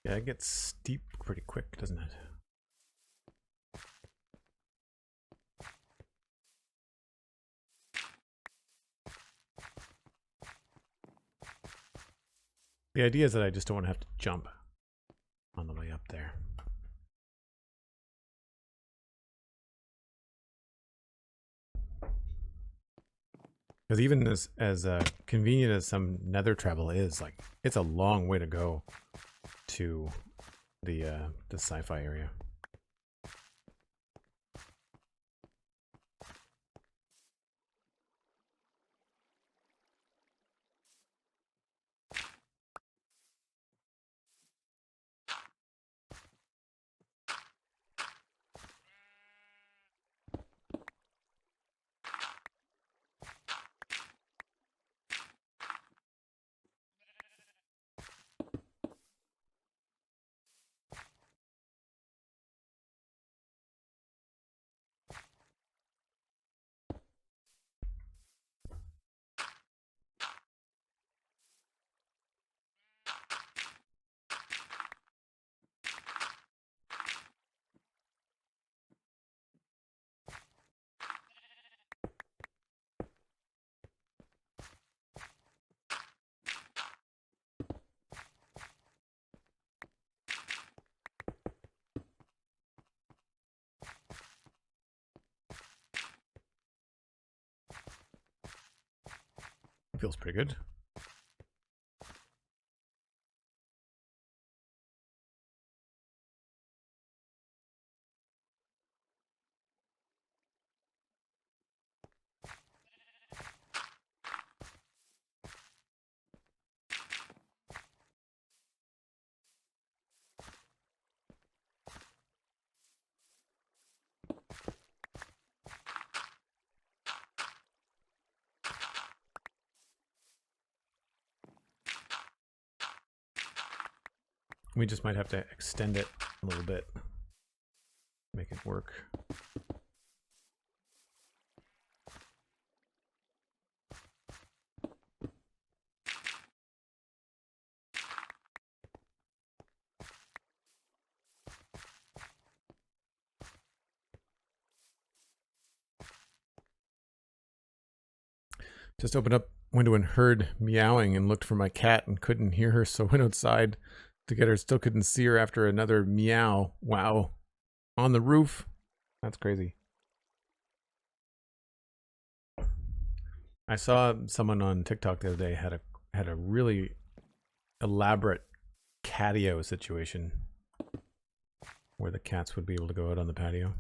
Yeah, it gets steep pretty quick, doesn't it? The idea is that I just don't want to have to jump on the way up there. Because even as convenient as some nether travel is, like, it's a long way to go to the Sci-Fi area. Feels pretty good. We just might have to extend it a little bit, make it work. Just opened up window and heard meowing and looked for my cat and couldn't hear her, so went outside to get her. Still couldn't see her after another meow. Wow. On the roof. That's crazy. I saw someone on TikTok the other day had a really elaborate catio situation where the cats would be able to go out on the patio.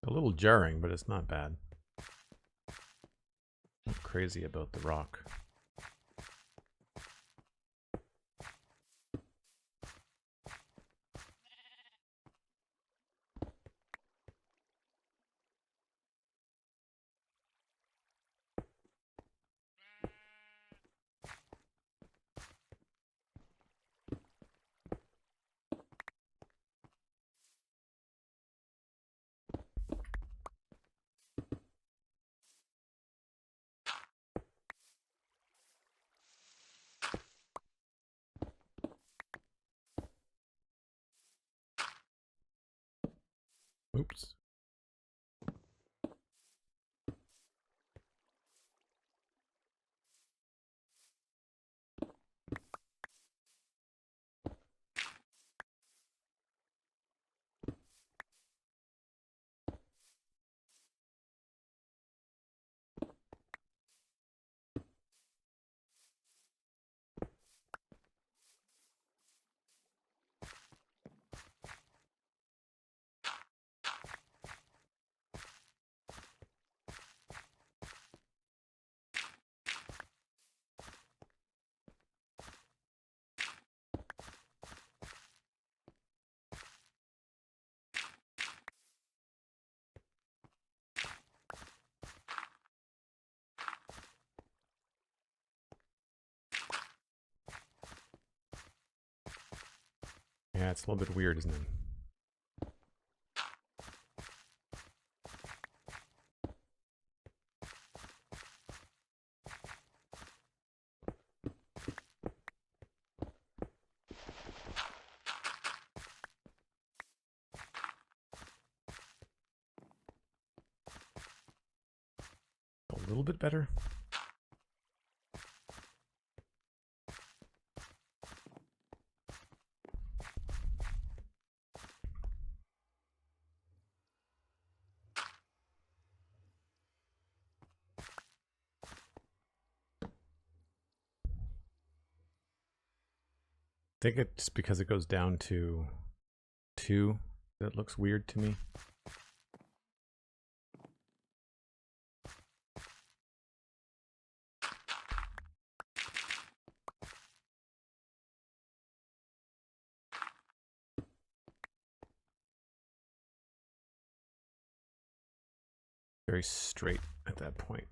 A little jarring, but it's not bad. Not crazy about the rock. Oops. Yeah, it's a little bit weird, isn't it? a little bit better. I think it's because it goes down to 2 that looks weird to me. Very straight at that point.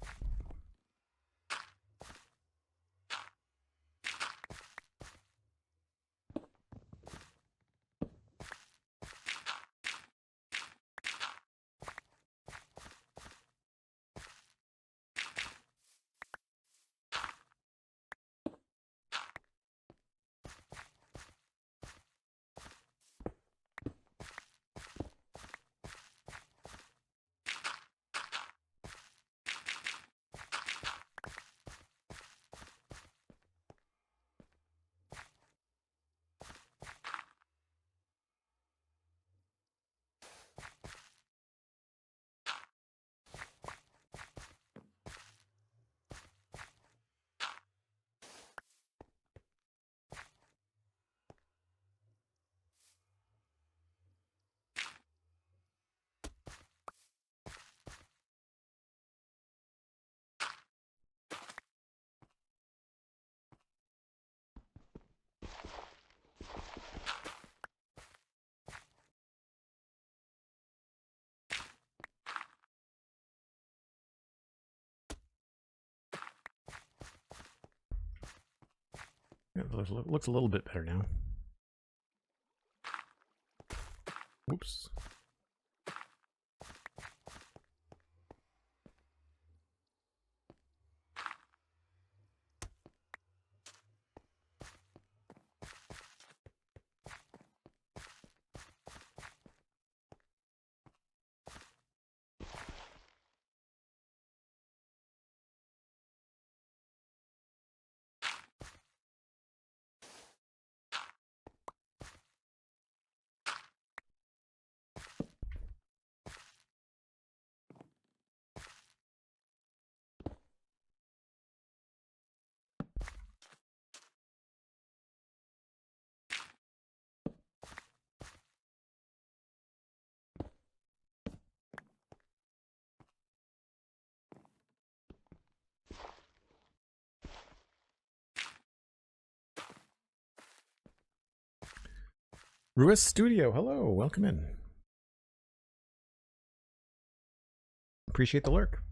Yeah, it looks a little bit better now. Oops. Ruiz Studio, hello, welcome in. Appreciate the lurk.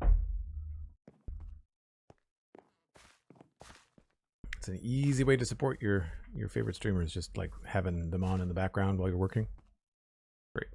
It's an easy way to support your favorite streamers, just like having them on in the background while you're working. Great.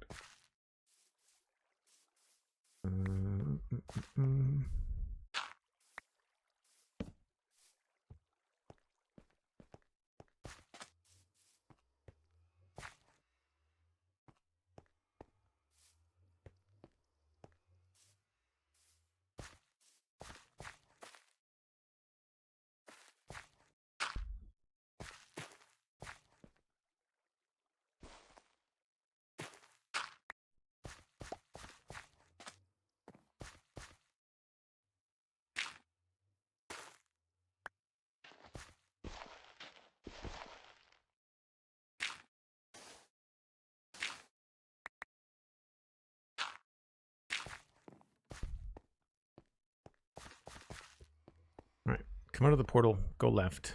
Come out of the portal, go left,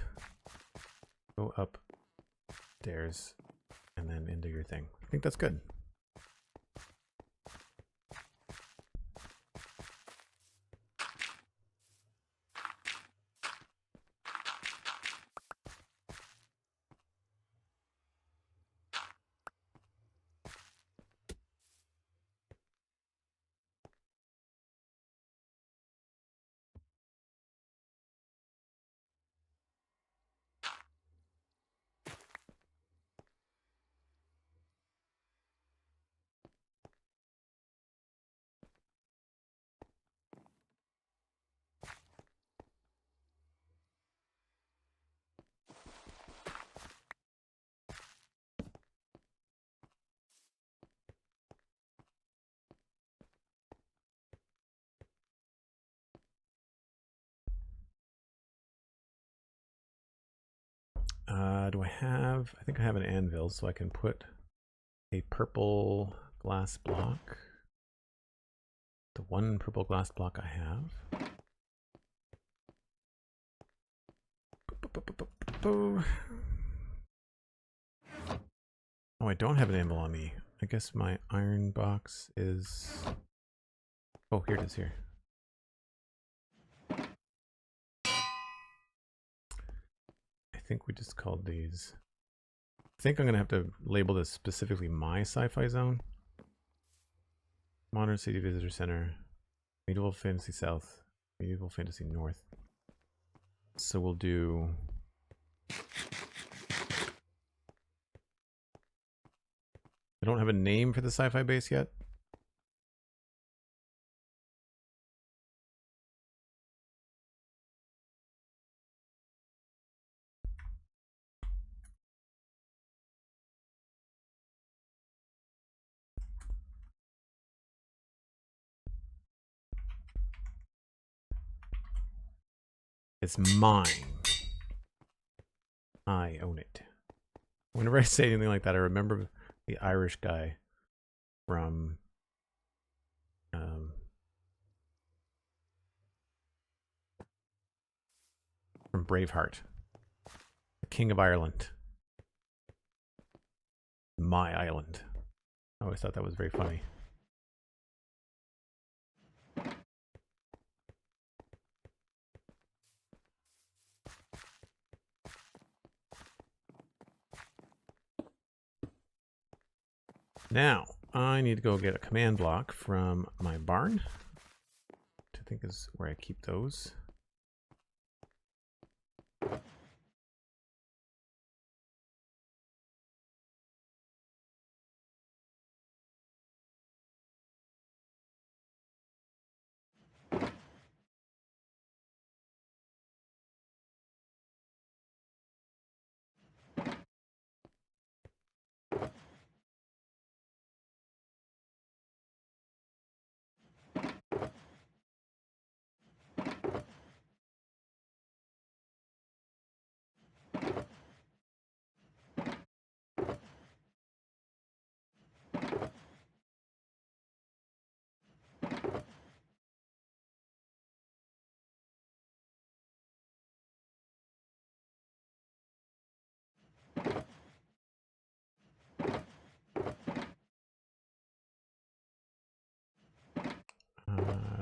go up stairs, and then into your thing. I think that's good. Do I have... I think I have an anvil, so I can put a purple glass block. The one purple glass block I have. Oh, I don't have an anvil on me. I guess my iron box is... Oh, here it is here. I think we just called these... I think I'm going to have to label this specifically my sci-fi zone. Modern City Visitor Center. Medieval Fantasy South. Medieval Fantasy North. So we'll do... I don't have a name for the sci-fi base yet. It's mine. I own it. Whenever I say anything like that, I remember the Irish guy from Braveheart, the King of Ireland. My island. I always thought that was very funny. Now, I need to go get a command block from my barn, which I think is where I keep those.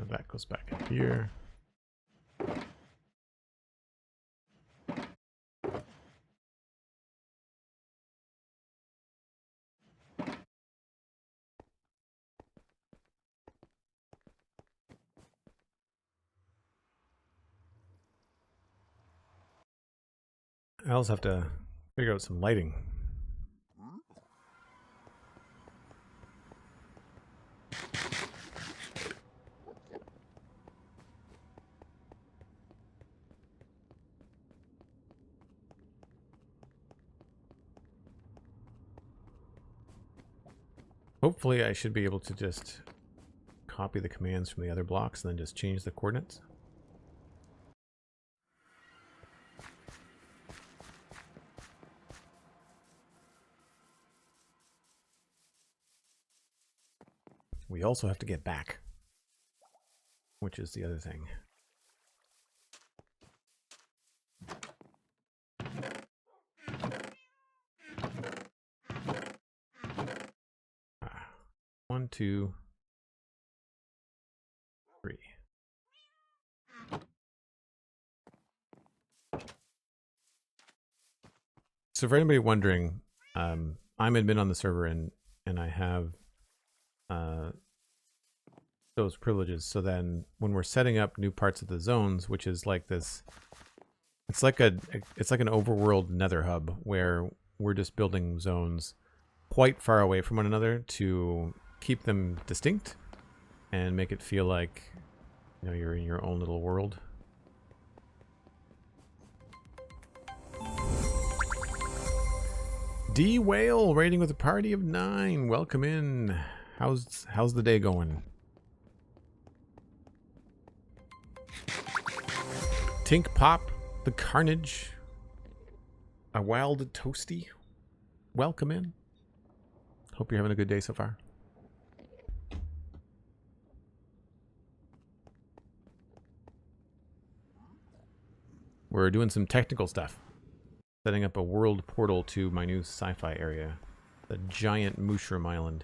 That goes back in here. I also have to figure out some lighting. Hopefully I should be able to just copy the commands from the other blocks and then just change the coordinates. We also have to get back, which is the other thing. One, two, three. So for anybody wondering, I'm admin on the server and I have those privileges. So then when we're setting up new parts of the zones, which is like this, it's like an overworld nether hub where we're just building zones quite far away from one another to keep them distinct and make it feel like, you know, you're in your own little world. D Whale raiding with a party of 9. Welcome in. How's the day going? Tink Pop, the Carnage. A wild toasty. Welcome in. Hope you're having a good day so far. We're doing some technical stuff. Setting up a world portal to my new sci-fi area. The giant Mooshroom Island.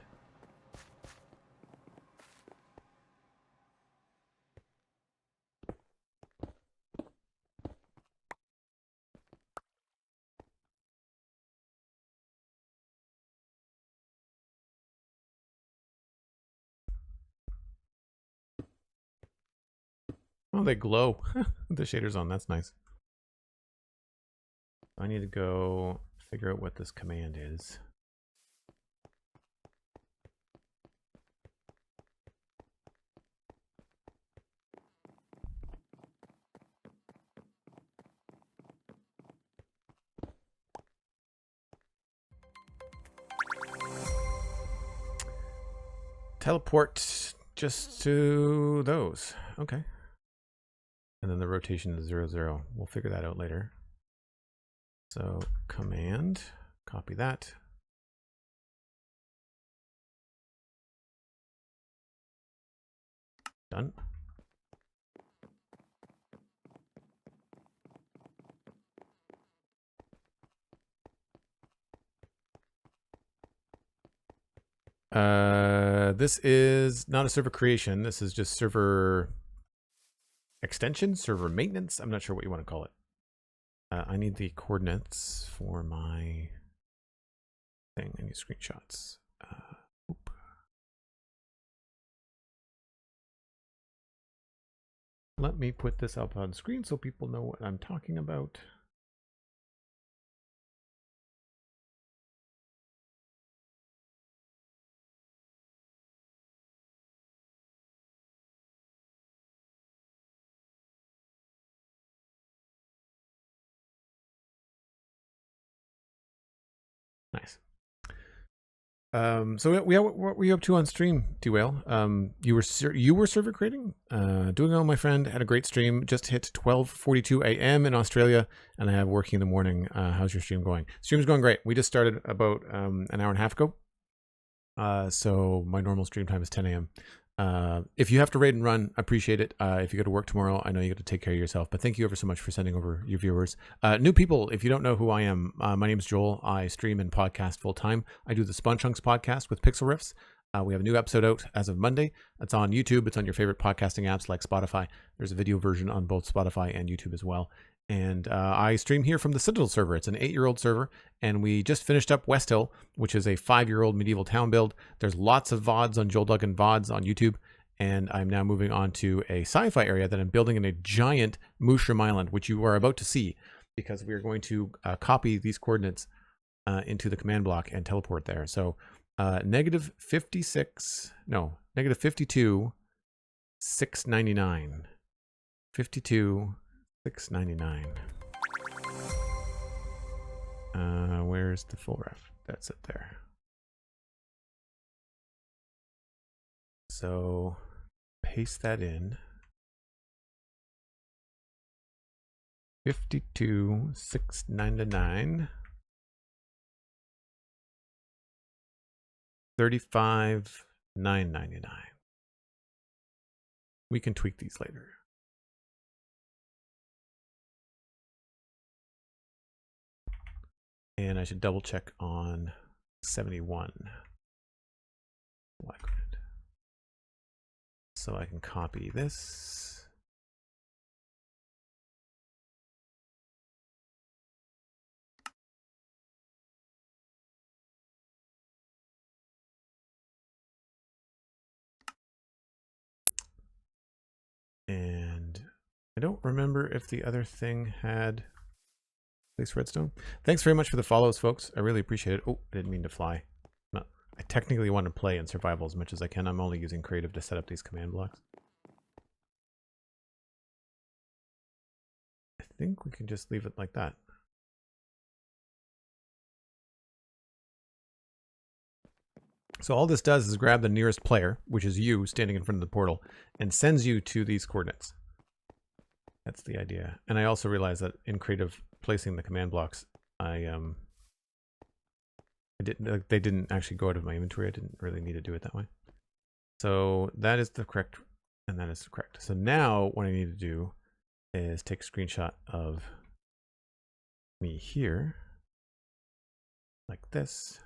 Oh, they glow. The shader's on. That's nice. I need to go figure out what this command is. Teleport just to those. Okay. And then the rotation is 0, 0. We'll figure that out later. So command, copy that. Done. This is not a server creation. This is just server extension, server maintenance. I'm not sure what you want to call it. I need the coordinates for my thing. I need screenshots. Let me put this up on screen so people know what I'm talking about. Nice. So what were you up to on stream, D-Whale? You were server creating? Duggan, my friend, had a great stream. Just hit 12:42 a.m. in Australia, and I have working in the morning. How's your stream going? Stream's going great. We just started about an hour and a half ago. So my normal stream time is 10 a.m. If you have to raid and run, I appreciate it. If you go to work tomorrow, I know you got to take care of yourself, but thank you ever so much for sending over your viewers. New people, if you don't know who I am, my name is Joel. I stream and podcast full time. I do the Spawn Chunks podcast with Pixel Riffs. We have a new episode out as of Monday. It's on YouTube. It's on your favorite podcasting apps like Spotify. There's a video version on both Spotify and YouTube as well. And I stream here from the Citadel server. It's an 8-year-old server, and we just finished up West Hill, which is a 5-year-old medieval town build. There's lots of VODs on Joel Duggan VODs on YouTube, and I'm now moving on to a sci-fi area that I'm building in a giant Mooshroom Island, which you are about to see, because we are going to copy these coordinates into the command block and teleport there. So negative 52, 699. 52, 699. Where's the full ref? That's it there. So paste that in. 52, 699. 35, 999. We can tweak these later. And I should double check on 71. So I can copy this. And I don't remember if the other thing had place redstone. Thanks very much for the follows, folks. I really appreciate it. Oh, I didn't mean to fly. No, I technically want to play in survival as much as I can. I'm only using creative to set up these command blocks. I think we can just leave it like that. So all this does is grab the nearest player, which is you standing in front of the portal, and sends you to these coordinates. That's the idea. And I also realized that in creative, placing the command blocks they didn't actually go out of my inventory. I didn't really need to do it that way. So that is the correct, and that is the correct. So now what I need to do is take a screenshot of me here, like this.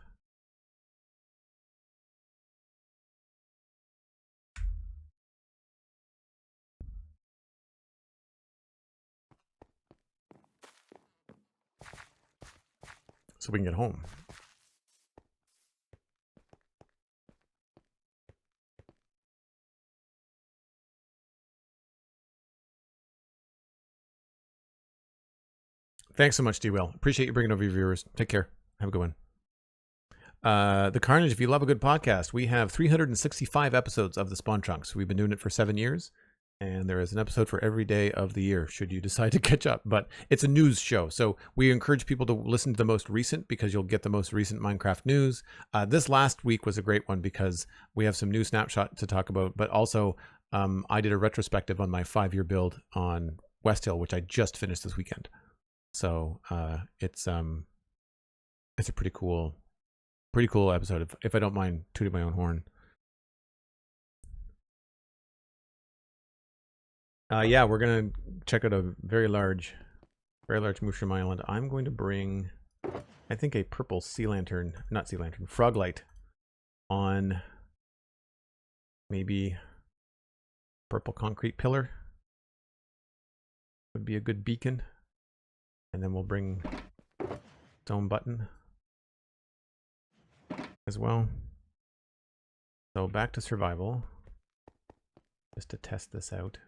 So we can get home. Thanks so much, D-Will. Appreciate you bringing over your viewers. Take care. Have a good one. The Carnage, if you love a good podcast, we have 365 episodes of the Spawn Trunks. We've been doing it for 7 years, and there is an episode for every day of the year, should you decide to catch up. But it's a news show, so we encourage people to listen to the most recent because you'll get the most recent Minecraft news. This last week was a great one because we have some new snapshot to talk about, but also I did a retrospective on my 5-year build on West Hill, which I just finished this weekend. So it's a pretty cool episode, if I don't mind tooting my own horn. Yeah, we're gonna check out a very large Mooshroom Island. I'm going to bring, I think, a purple frog light on maybe purple concrete pillar would be a good beacon. And then we'll bring stone button as well. So back to survival, just to test this out.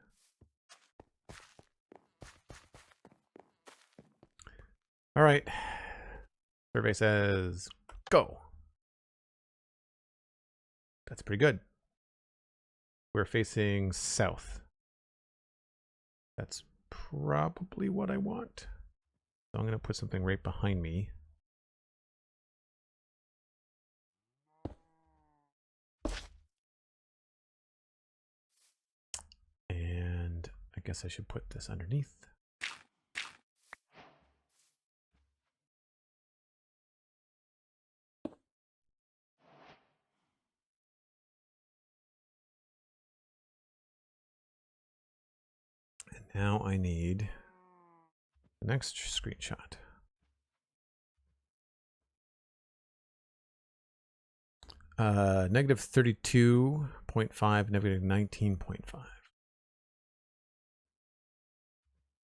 All right, survey says go. That's pretty good. We're facing south. That's probably what I want. So I'm going to put something right behind me. And I guess I should put this underneath. And now I need the next screenshot. Negative 32.5, negative 19.5.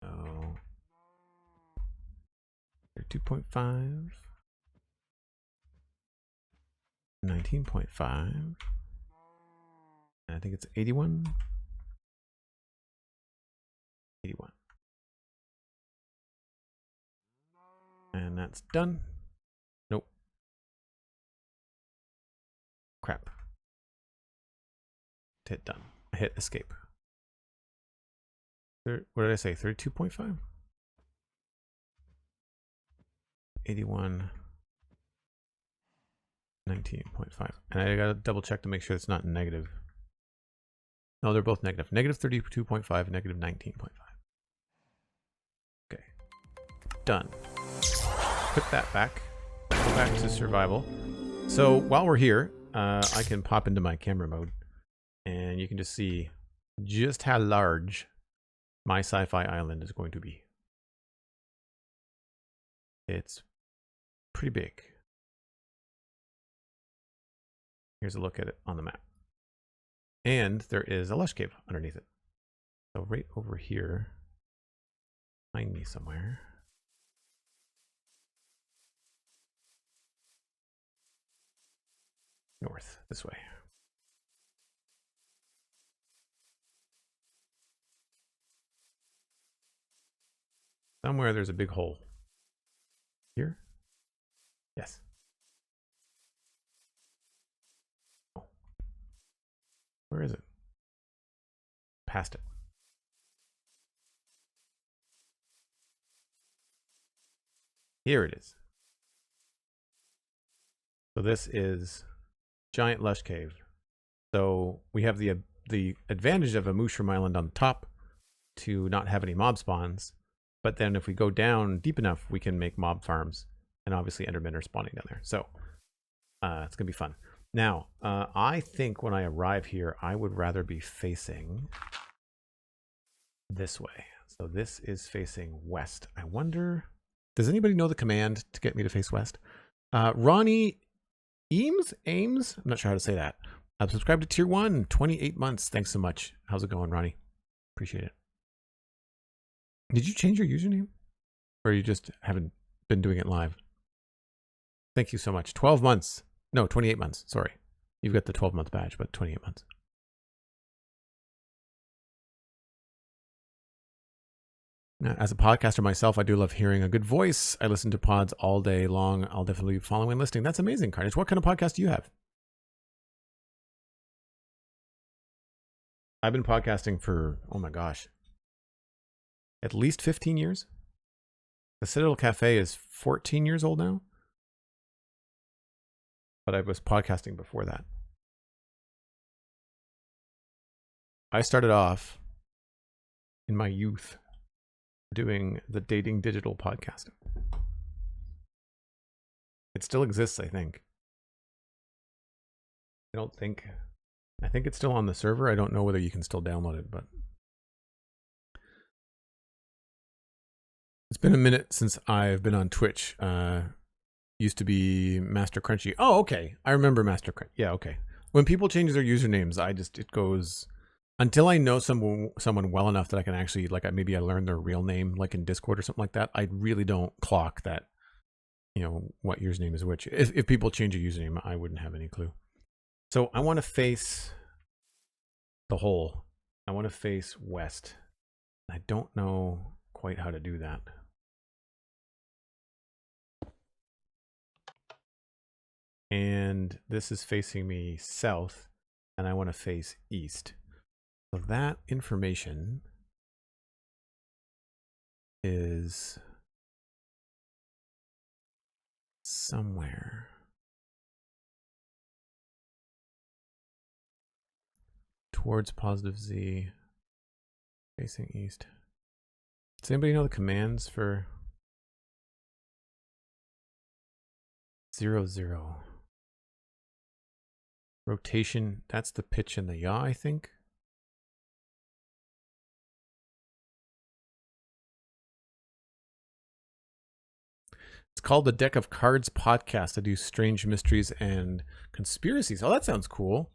So 32.5, 19.5, and I think it's 81. 81. And that's done. Nope. Crap. Hit done. I hit escape. What did I say? 32.5? 81. 19.5. And I gotta double check to make sure it's not negative. No, they're both negative. Negative 32.5, negative 19.5. Okay. Done. Put that back. Go back to survival. So while we're here, I can pop into my camera mode and you can just see just how large my sci-fi island is going to be. It's pretty big. Here's a look at it on the map. And there is a lush cave underneath it. So right over here, behind me somewhere. North, this way. Somewhere there's a big hole. Here? Yes. Oh. Where is it? Past it. Here it is. So this is giant lush cave. So we have the advantage of a Mooshroom Island on the top to not have any mob spawns, But then if we go down deep enough, we can make mob farms. And obviously Endermen are spawning down there. So it's going to be fun. Now, I think when I arrive here, I would rather be facing this way. So this is facing west. I wonder, does anybody know the command to get me to face west? Ronnie Ames? I'm not sure how to say that. I've subscribed to tier 1, 28 months. Thanks so much. How's it going, Ronnie? Appreciate it. Did you change your username? Or you just haven't been doing it live? Thank you so much. 12 months. No, 28 months. Sorry. You've got the 12-month badge, but 28 months. As a podcaster myself, I do love hearing a good voice. I listen to pods all day long. I'll definitely be following and listening. That's amazing, Carnage. What kind of podcast do you have? I've been podcasting for, oh my gosh, at least 15 years. The Citadel Cafe is 14 years old now. But I was podcasting before that. I started off in my youth doing the Dating Digital podcast. It still exists, I think. I think it's still on the server. I don't know whether you can still download it, but it's been a minute since I've been on Twitch. Used to be Master Crunchy. Oh, okay. I remember Master Crunchy. Yeah, okay. When people change their usernames, it goes until I know someone well enough that I can actually, like, maybe I learn their real name, like in Discord or something like that. I really don't clock that, you know, what username is which. If people change a username, I wouldn't have any clue. So I want to face the hole. I want to face west. I don't know quite how to do that. And this is facing me south, and I want to face east. So that information is somewhere towards positive Z, facing east. Does anybody know the commands for 0, 0? Rotation, that's the pitch and the yaw, I think. It's called the Deck of Cards Podcast. I do strange mysteries and conspiracies. Oh, that sounds cool.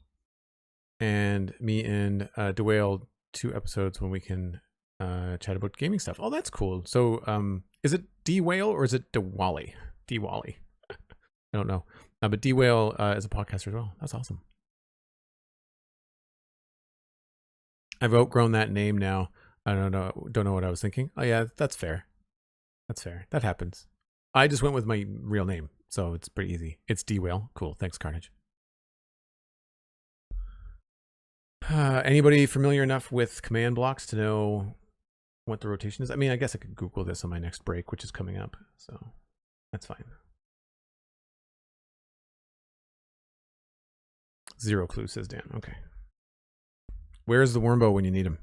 And me and DeWale, 2 episodes when we can chat about gaming stuff. Oh, that's cool. So is it D-Whale or is it DeWally? D-Wally. I don't know. But D-Whale is a podcaster as well. That's awesome. I've outgrown that name now. I don't know what I was thinking. Oh yeah, that's fair. That's fair. That happens. I just went with my real name, so it's pretty easy. It's D-Whale. Cool. Thanks, Carnage. Anybody familiar enough with command blocks to know what the rotation is? I mean, I guess I could Google this on my next break, which is coming up, so that's fine. 0 clue, says Dan. Okay. Where's the Wormbo when you need him?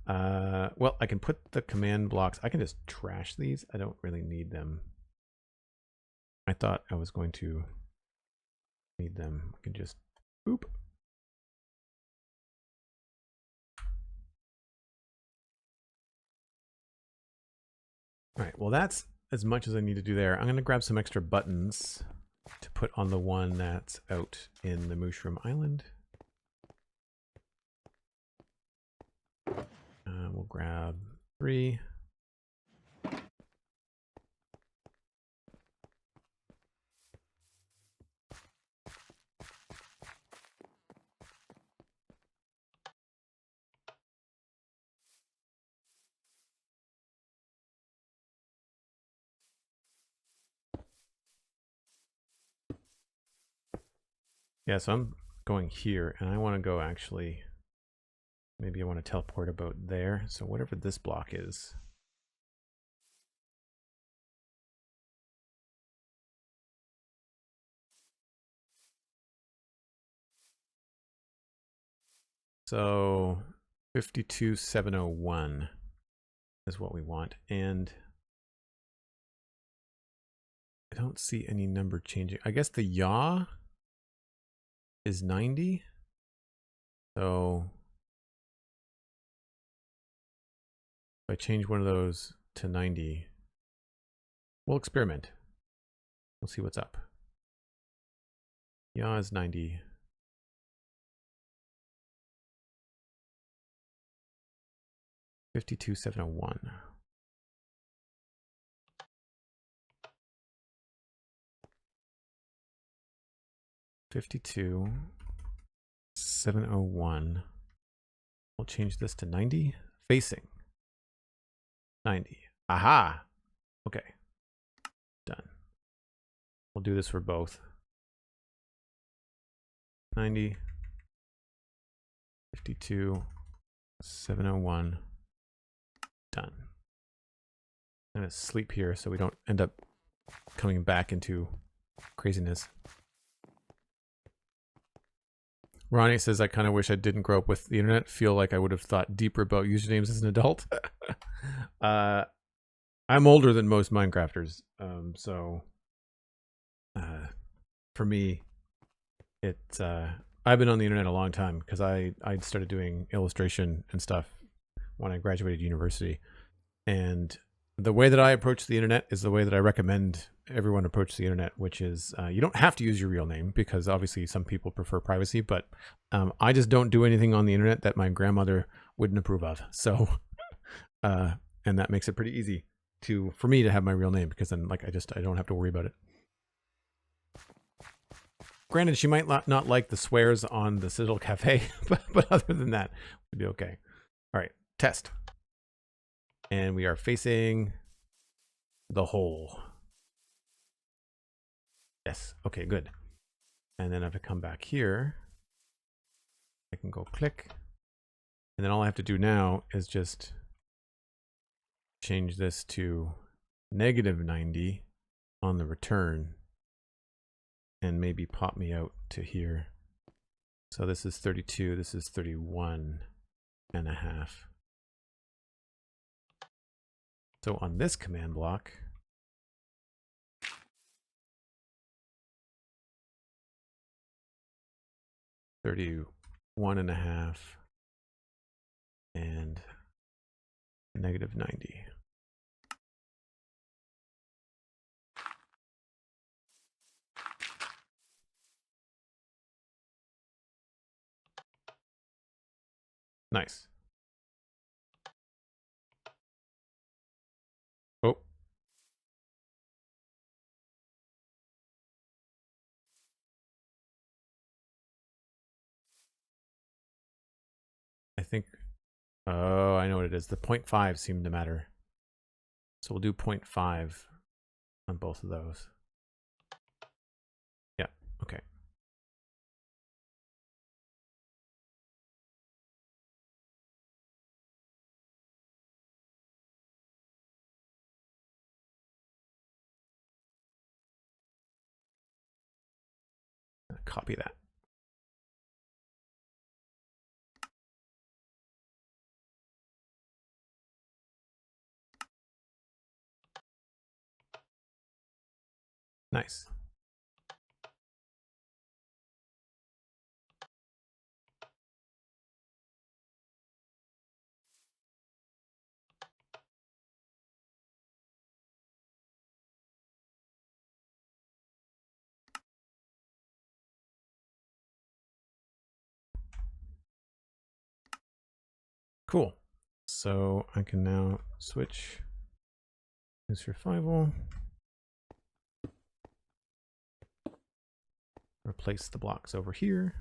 Well, I can put the command blocks. I can just trash these. I don't really need them. I thought I was going to need them. I can just boop. All right, well, that's as much as I need to do there. I'm going to grab some extra buttons to put on the one that's out in the Mooshroom Island. We'll grab 3. Yeah, so I'm going here, and I want to go actually, maybe I want to teleport about there. So whatever this block is. So 52701. is what we want. And I don't see any number changing. I guess the yaw is 90. So if I change one of those to 90, we'll experiment. We'll see what's up. Yaw is 90. $52,701. $52,701. We'll change this to 90. Facing 90. Aha. Okay. Done. We'll do this for both. 90. 52,701. Done. I'm going to sleep here so we don't end up coming back into craziness. Ronnie says, I kind of wish I didn't grow up with the internet. Feel like I would have thought deeper about usernames as an adult. I'm older than most Minecrafters. So for me, I've been on the internet a long time because I started doing illustration and stuff when I graduated university. And the way that I approach the internet is the way that I recommend everyone approach the internet, which is you don't have to use your real name because obviously some people prefer privacy, but I just don't do anything on the internet that my grandmother wouldn't approve of. So, and that makes it pretty easy for me to have my real name because then I don't have to worry about it. Granted, she might not like the swears on the Citadel Cafe, but other than that, we'd be okay. All right, test. And we are facing the hole. Yes, okay, good. And then if I come back here, I can go click. And then all I have to do now is just change this to -90 on the return. And maybe pop me out to here. So this is 32, this is 31.5. So on this command block, $31.5 and -90. Nice. Oh. I think, oh, I know what it is. The 0.5 seemed to matter. So we'll do 0.5 on both of those. Yeah, okay. Copy that. Nice. Cool. So I can now switch to survival. Replace the blocks over here.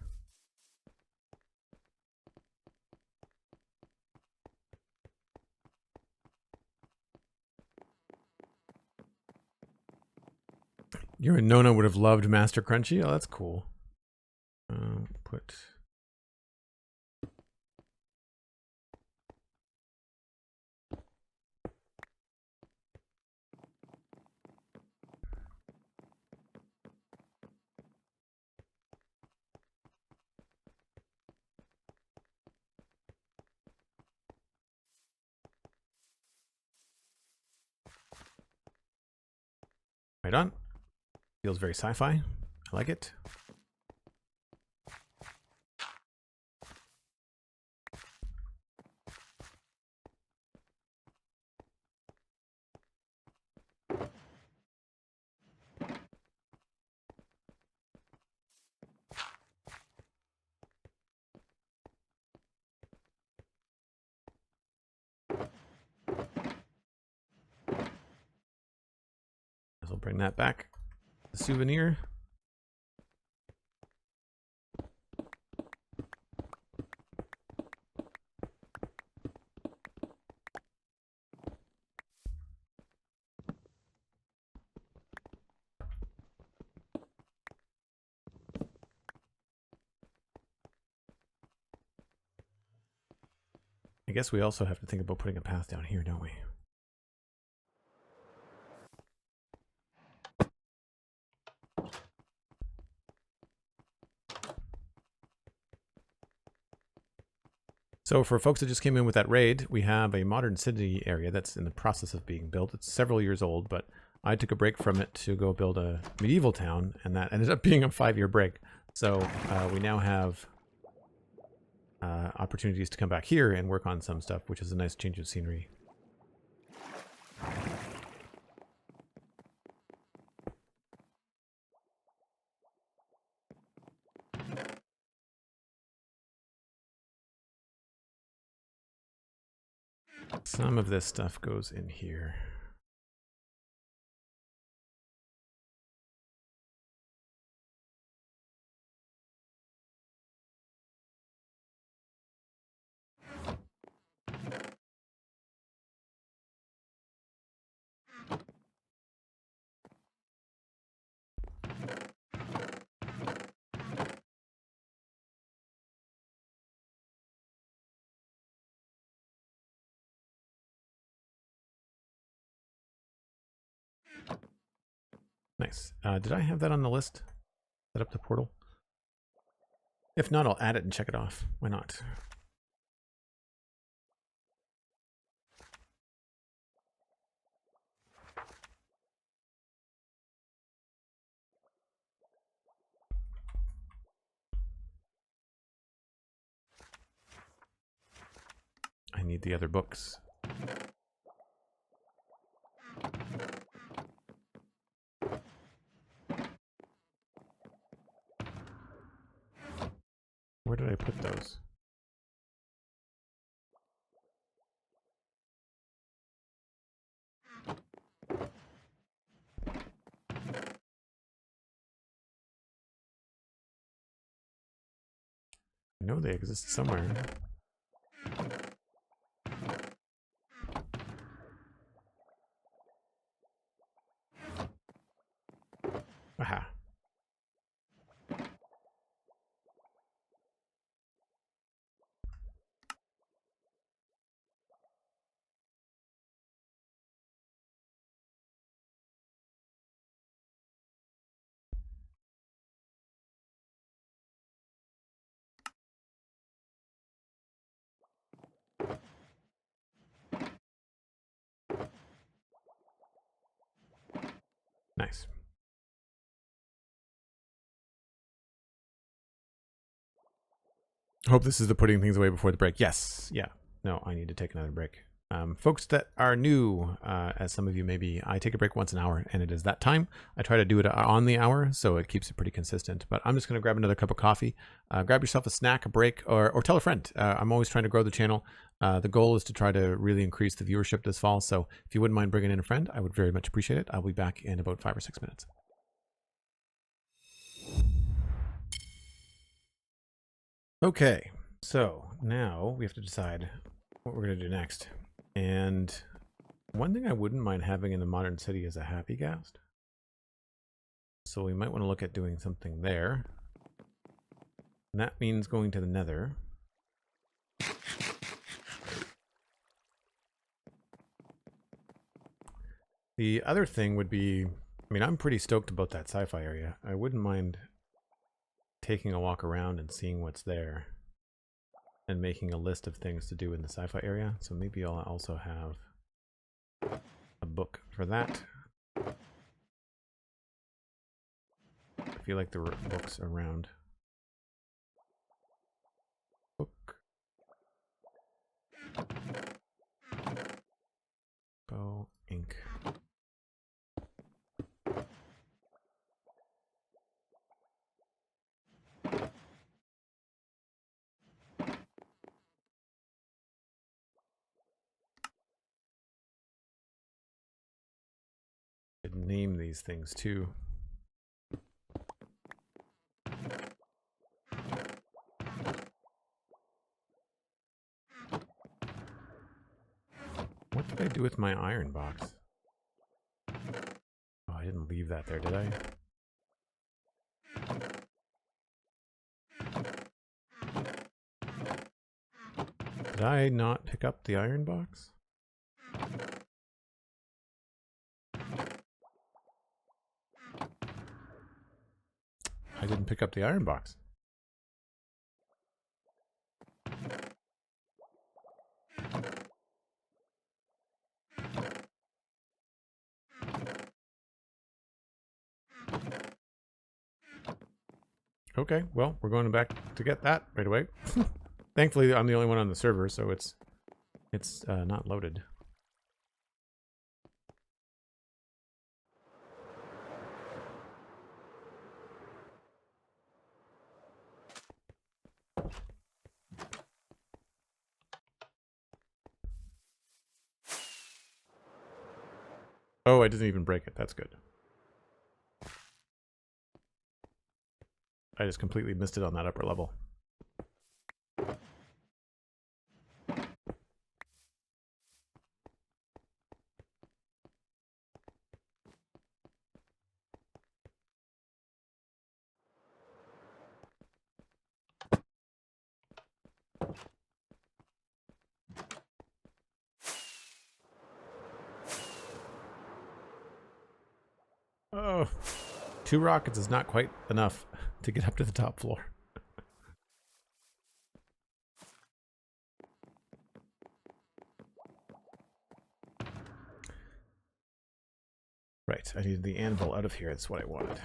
You and Nona would have loved Master Crunchy. Oh, that's cool. Put Right on. Feels very sci-fi. I like it. I'll bring that back. The souvenir. I guess we also have to think about putting a path down here, don't we? So for folks that just came in with that raid, we have a modern city area that's in the process of being built. It's several years old, but I took a break from it to go build a medieval town, and that ended up being a 5-year break. So we now have opportunities to come back here and work on some stuff, which is a nice change of scenery. Some of this stuff goes in here. Nice. Did I have that on the list? Set up the portal? If not, I'll add it and check it off. Why not? I need the other books. Where did I put those? I know they exist somewhere. Aha. Nice. Hope this is the putting things away before the break. Yes. Yeah. No, I need to take another break. Folks that are new, as some of you may be, I take a break once an hour, and it is that time. I try to do it on the hour, so it keeps it pretty consistent. But I'm just going to grab another cup of coffee. Grab yourself a snack, a break, or tell a friend. I'm always trying to grow the channel. The goal is to try to really increase the viewership this fall. So if you wouldn't mind bringing in a friend, I would very much appreciate it. I'll be back in about 5 or 6 minutes. Okay, so now we have to decide what we're going to do next. And one thing I wouldn't mind having in the modern city is a happy ghast. So we might want to look at doing something there. And that means going to the nether. The other thing would be, I mean, I'm pretty stoked about that sci-fi area. I wouldn't mind taking a walk around and seeing what's there and making a list of things to do in the sci-fi area. So maybe I'll also have a book for that. feel like there were books around. Book. Bow, ink. Could name these things too. What did I do with my iron box? Oh, I didn't leave that there, did I? Did I not pick up the iron box? I didn't pick up the iron box. Okay, well, we're going back to get that right away. Thankfully, I'm the only one on the server, so it's not loaded. Oh, I didn't even break it. That's good. I just completely missed it on that upper level. Oh, 2 rockets is not quite enough to get up to the top floor. Right, I needed the anvil out of here. That's what I wanted.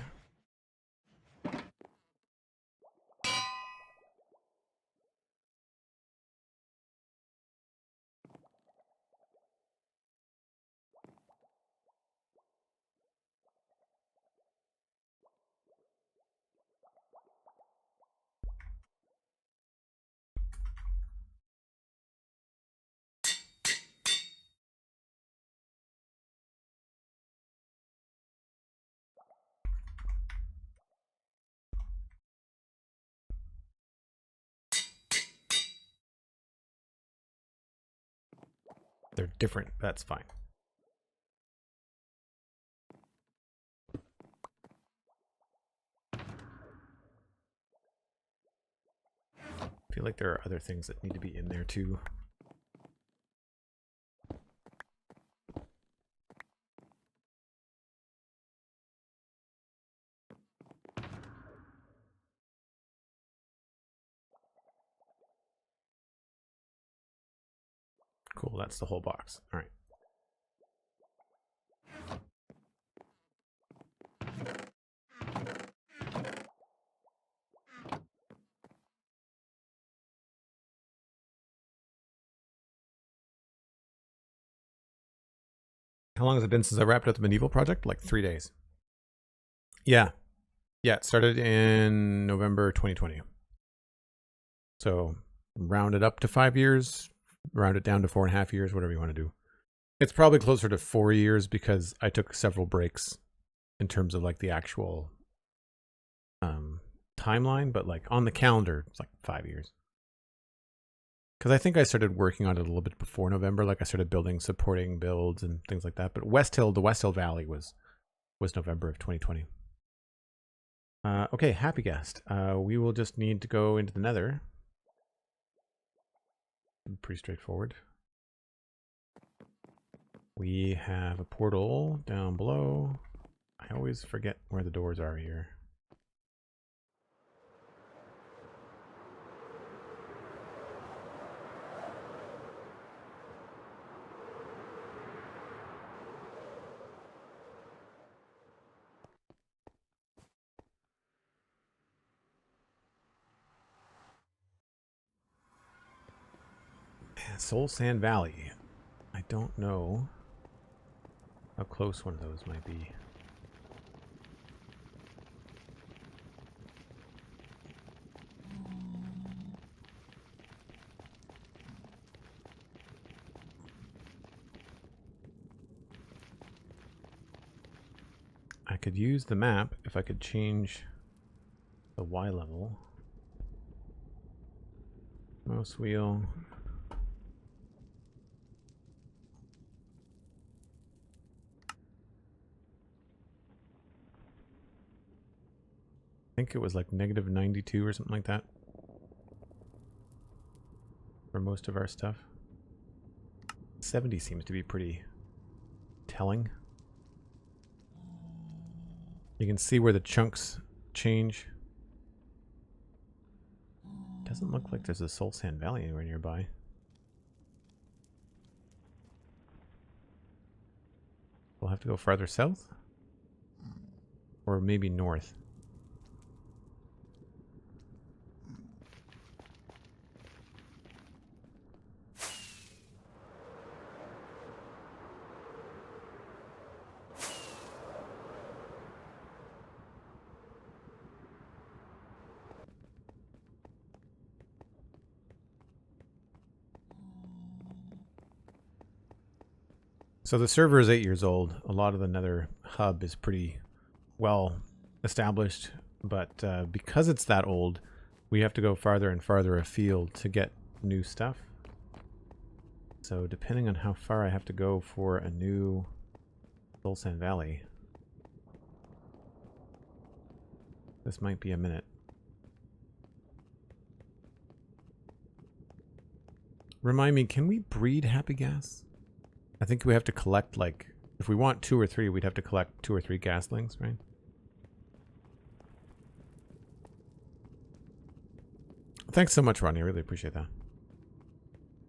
They're different. That's fine. I feel like there are other things that need to be in there too. Cool, that's the whole box. All right. How long has it been since I wrapped up the medieval project? Like 3 days. Yeah. Yeah, it started in November 2020. So round it up to 5 years, round it down to 4.5 years, whatever you want to do. It's probably closer to 4 years because I took several breaks in terms of like the actual timeline, but like on the calendar, it's like 5 years. Because I think I started working on it a little bit before November. Like I started building supporting builds and things like that. But West Hill, the West Hill Valley was November of 2020. Okay, happy guest. We will just need to go into the Nether. Pretty straightforward. We have a portal down below. I always forget where the doors are here. Soul Sand Valley. I don't know how close one of those might be. I could use the map if I could change the Y level. Mouse wheel. I think it was like negative 92 or something like that for most of our stuff. 70 seems to be pretty telling. You can see where the chunks change. Doesn't look like there's a Soul Sand Valley anywhere nearby. We'll have to go farther south? Or maybe north. So the server is 8 years old. A lot of the Nether hub is pretty well established, but because it's that old, we have to go farther and farther afield to get new stuff. So depending on how far I have to go for a new Soul Sand Valley, this might be a minute. Remind me, can we breed happy gas? I think we have to collect, like, if we want 2 or 3, we'd have to collect 2 or 3 Gastlings, right? Thanks so much, Ronnie. I really appreciate that.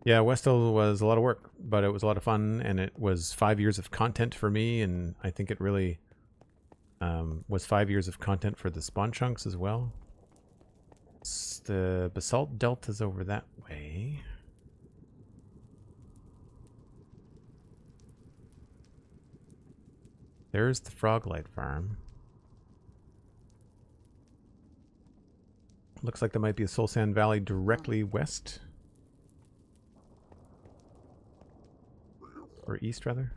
Yeah, Westhill was a lot of work, but it was a lot of fun, and it was 5 years of content for me, and I think it really was 5 years of content for the spawn chunks as well. The Basalt Delta's over that way. There's the Froglight Farm. Looks like there might be a Soul Sand Valley directly west. Or east, rather.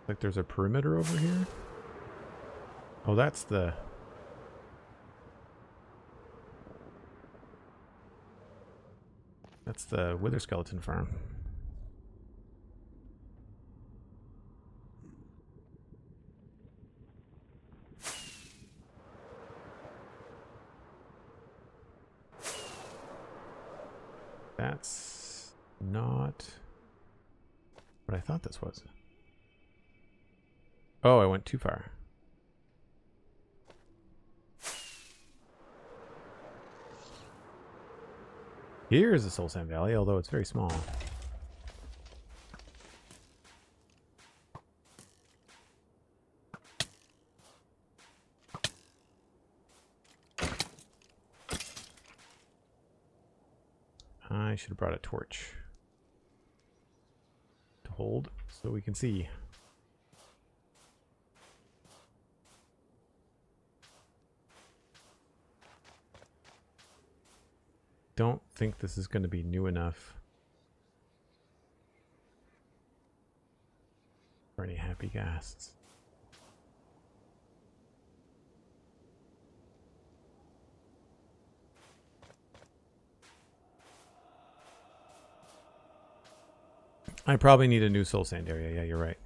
Like there's a perimeter over here. Oh, that's the... That's the Wither Skeleton Farm. That's not what I thought this was. Oh, I went too far. Here is the Soul Sand Valley, although it's very small. I should have brought a torch to hold so we can see. Don't think this is going to be new enough for any happy ghasts. I probably need a new soul sand area. Yeah, you're right.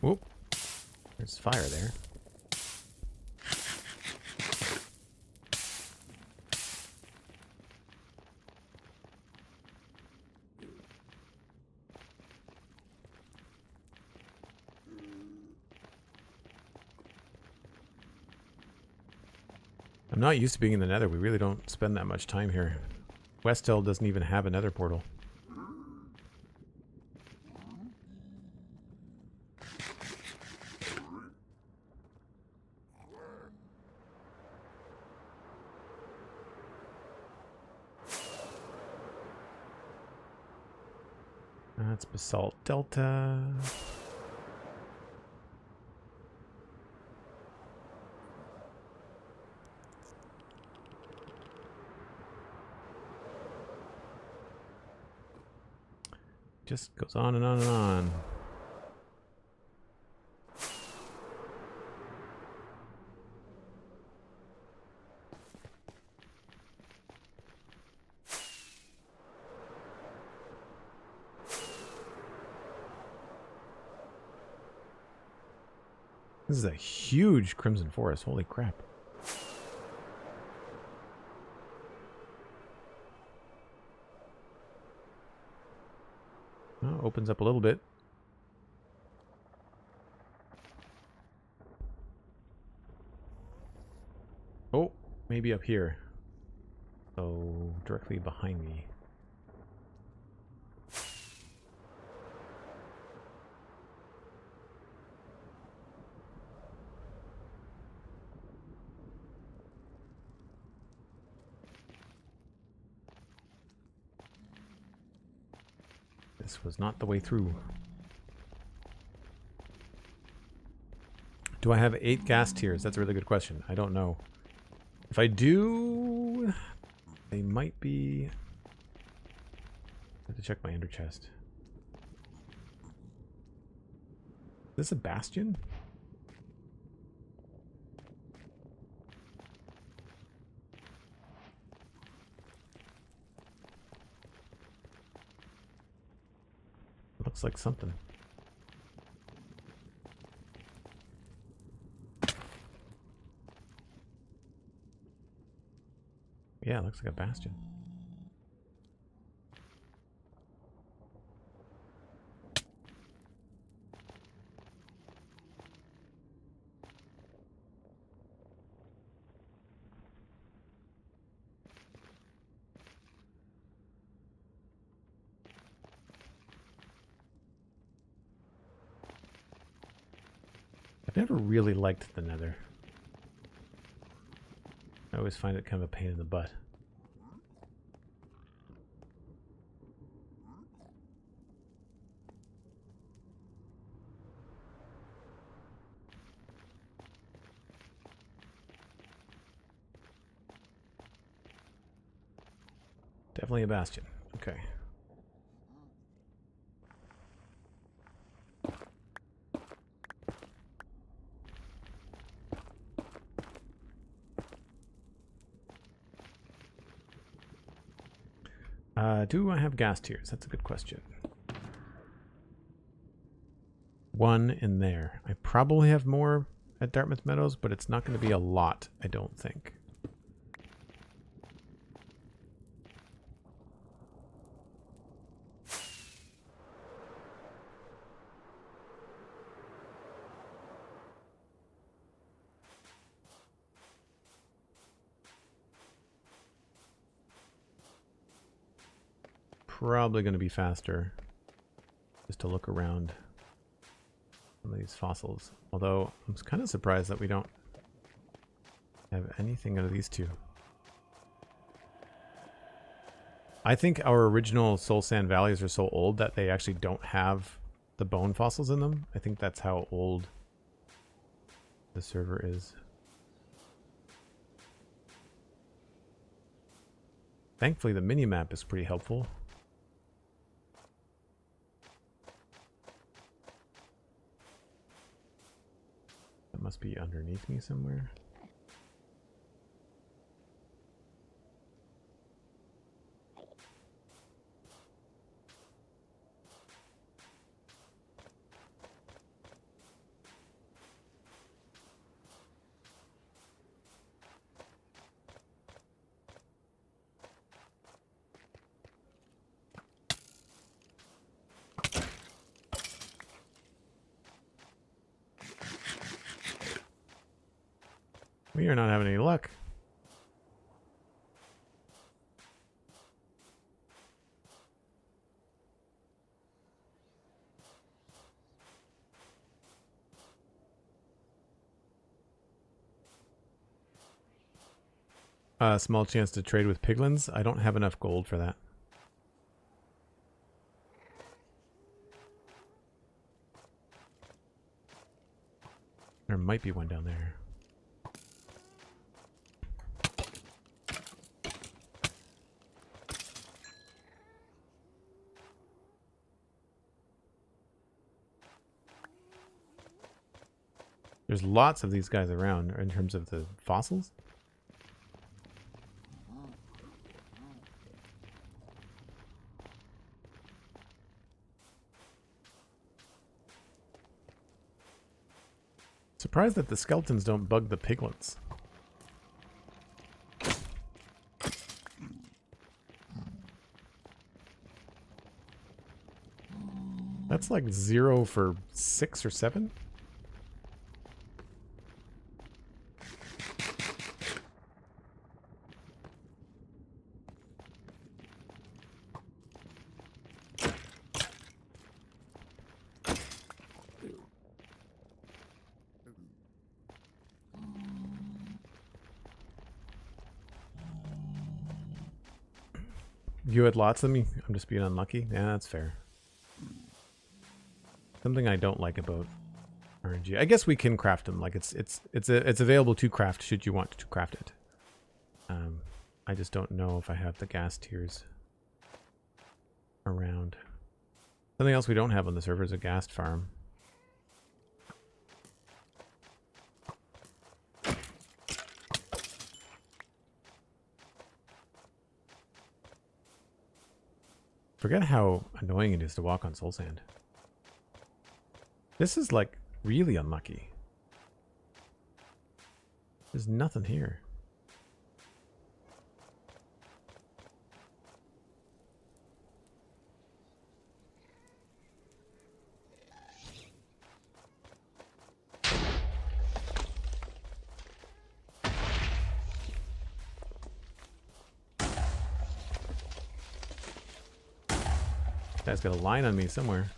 Whoop. There's fire there. I'm not used to being in the Nether. We really don't spend that much time here. West Hill doesn't even have a nether portal. That's Basalt Delta. Just goes on and on and on. This is a huge Crimson Forest. Holy crap. Oh, opens up a little bit. Oh, maybe up here. So, directly behind me. This was not the way through. Do I have 8 gas tiers? That's a really good question. I don't know. If I do, they might be... I have to check my ender chest. Is this a bastion? Looks like something. Yeah, looks like a bastion. I've never really liked the nether. I always find it kind of a pain in the butt. Definitely a bastion. Okay. Do I have gas tiers? That's a good question. 1 in there. I probably have more at Dartmouth Meadows, but it's not going to be a lot, I don't think. Probably going to be faster just to look around some of these fossils. Although I'm kind of surprised that we don't have anything out of these two. I think our original Soul Sand Valleys are so old that they actually don't have the bone fossils in them. I think that's how old the server is. Thankfully, the mini-map is pretty helpful. That must be underneath me somewhere. We are not having any luck. small chance to trade with piglins. I don't have enough gold for that. There might be one down there. There's lots of these guys around in terms of the fossils. Surprised that the skeletons don't bug the piglets. That's like 0 for 6 or 7. You had lots of them? I'm just being unlucky? Yeah, that's fair. Something I don't like about RNG. I guess we can craft them. Like it's available to craft should you want to craft it. I just don't know if I have the gas tiers around. Something else we don't have on the server is a ghast farm. Forget how annoying it is to walk on soul sand. This is like really unlucky. There's nothing here. Guy's got a line on me somewhere.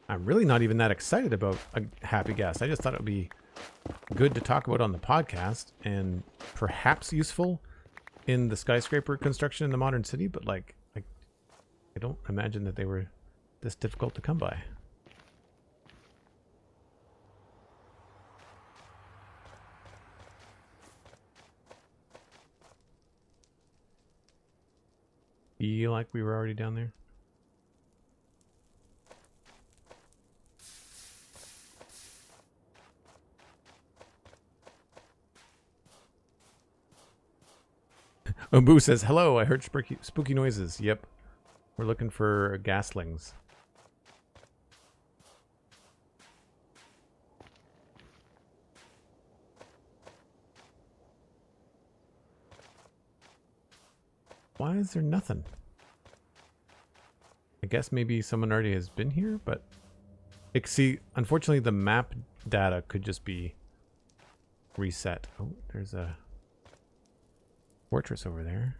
I'm really not even that excited about a happy ghast. I just thought it would be good to talk about on the podcast and perhaps useful in the skyscraper construction in the modern city, but like I don't imagine that they were this difficult to come by. Feel like we were already down there. Ombu says, hello, I heard spooky noises. Yep. We're looking for Ghastlings. Why is there nothing? I guess maybe someone already has been here, but... See, unfortunately the map data could just be reset. Oh, there's a fortress over there.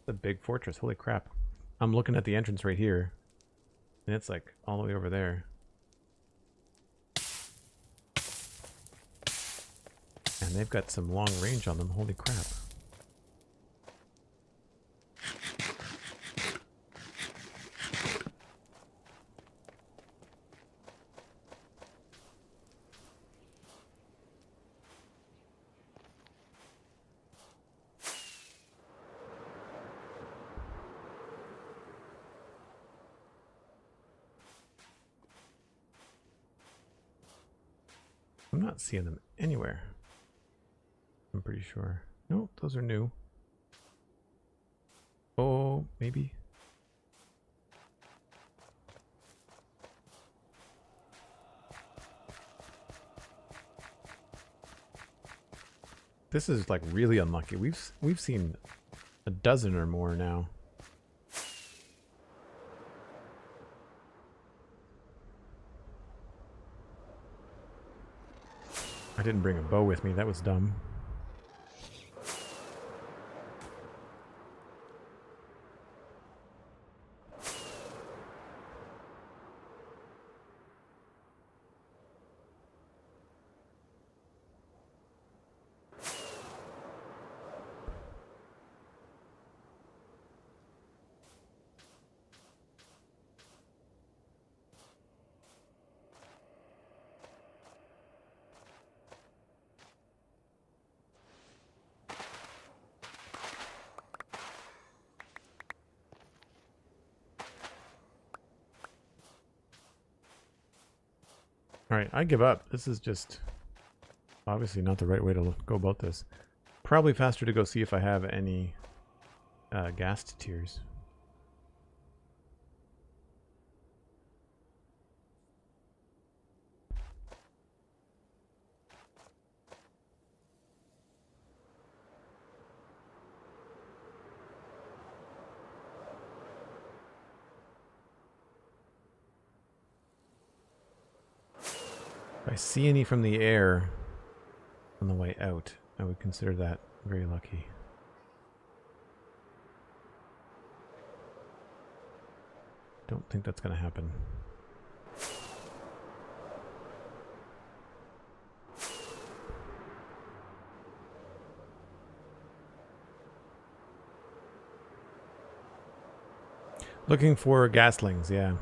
A big fortress. Holy crap. I'm looking at the entrance right here. And it's like all the way over there. And they've got some long range on them. Holy crap. I'm not seeing them anywhere. I'm pretty sure. No, those are new. Oh, maybe. This is like really unlucky. We've seen a dozen or more now. I didn't bring a bow with me. That was dumb. Alright, I give up. This is just obviously not the right way to go about this. Probably faster to go see if I have any ghast tears. If I see any from the air on the way out, I would consider that very lucky. Don't think that's going to happen. Looking for Gastlings, yeah.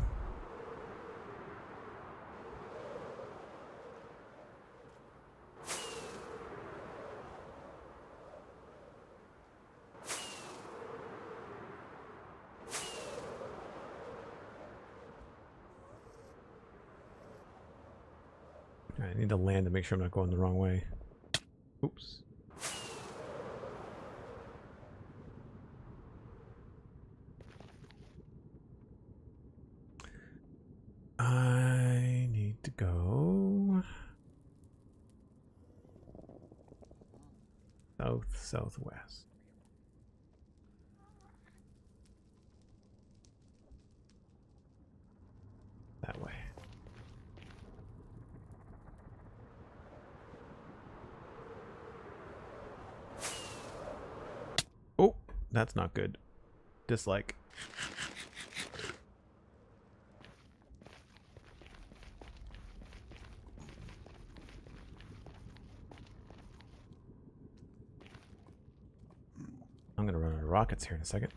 I need to land to make sure I'm not going the wrong way. Oops. I need to go southwest. That way. Oh, that's not good. Dislike. I'm going to run out of rockets here in a second.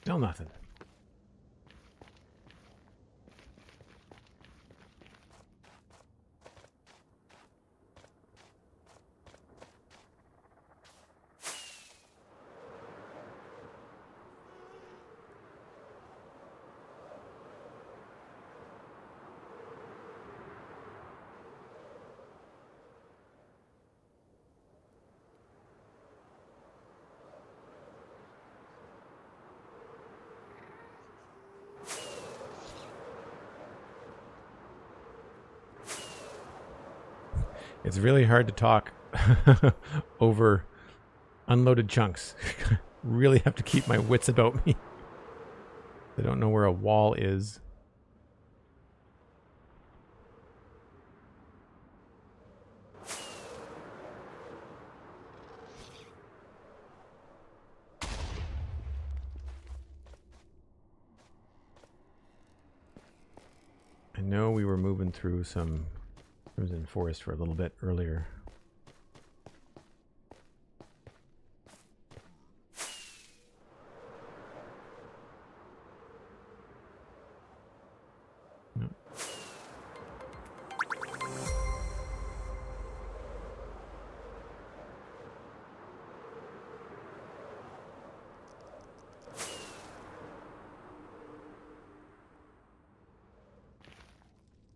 Still nothing. It's really hard to talk over unloaded chunks. Really have to keep my wits about me. I don't know where a wall is. I know we were moving through some crimson forest for a little bit earlier. Nope.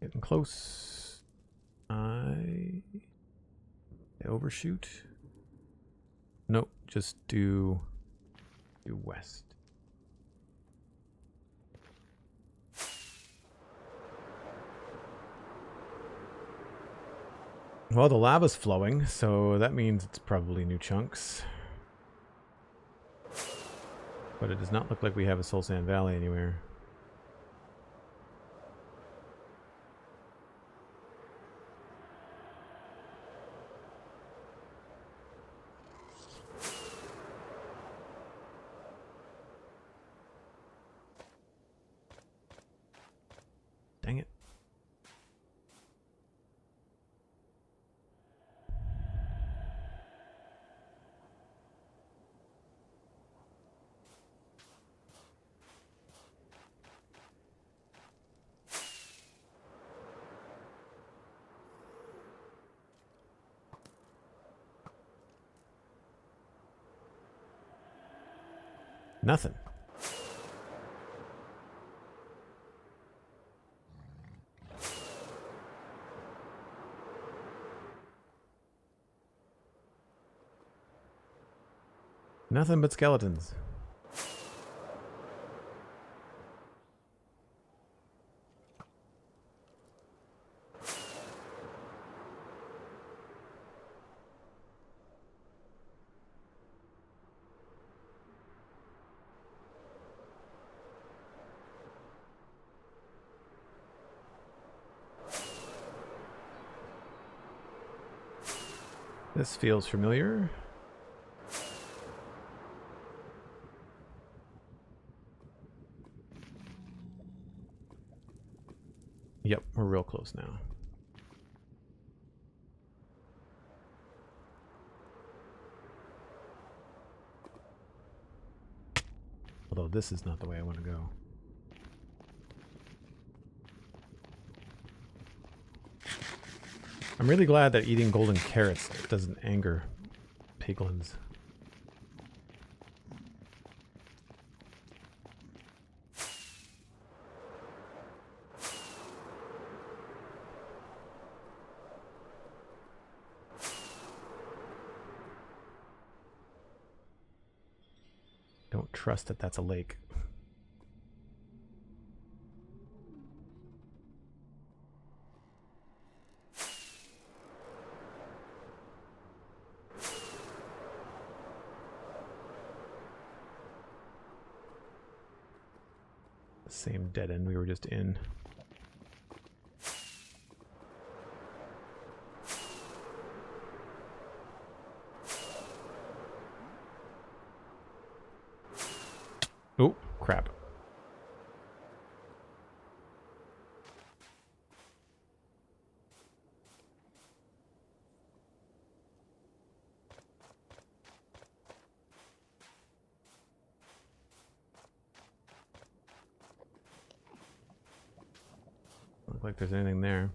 Getting close. I overshoot. Nope, just do west. Well, the lava's flowing, so that means it's probably new chunks. But it does not look like we have a Soul Sand Valley anywhere. Dang it. Nothing. Nothing but skeletons. This feels familiar. Yep, we're real close now. Although this is not the way I want to go. I'm really glad that eating golden carrots doesn't anger piglins. Don't trust that that's a lake. Same dead end we were just in. Oh, crap. Look like there's anything there.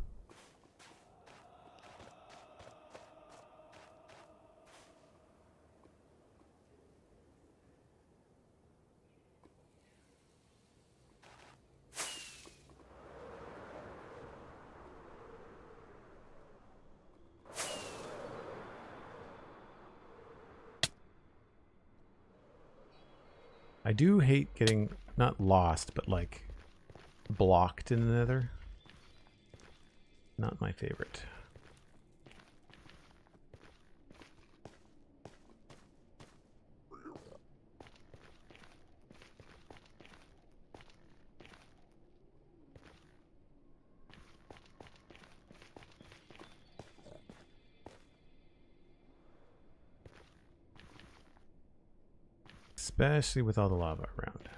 I do hate getting, not lost, but like blocked in the nether. Not my favorite. Especially with all the lava around.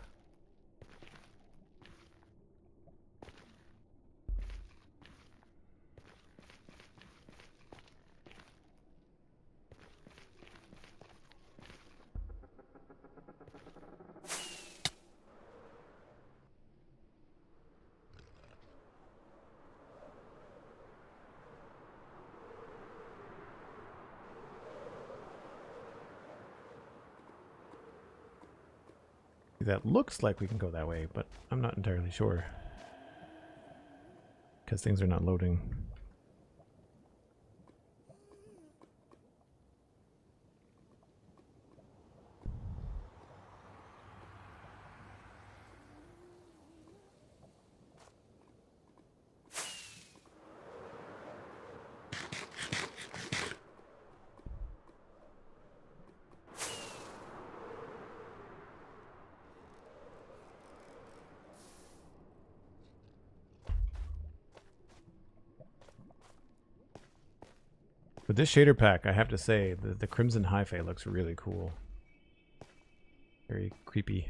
That looks like we can go that way, but I'm not entirely sure because things are not loading. With this shader pack, I have to say, the Crimson Hi-Fi looks really cool. Very creepy.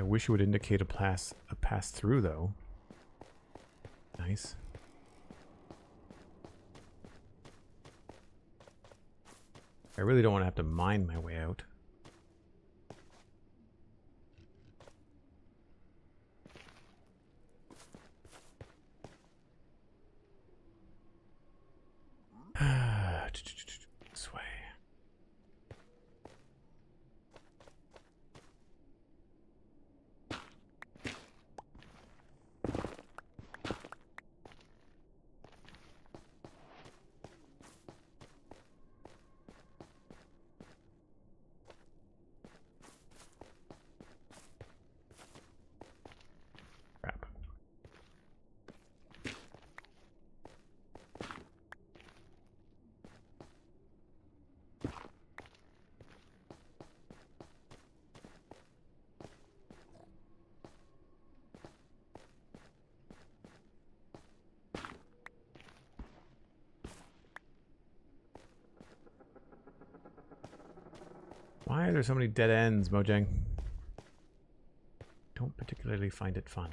I wish it would indicate a pass through though. Nice. I really don't want to have to mine my way out. This way. Crap. Why are there so many dead ends, Mojang? Don't particularly find it fun.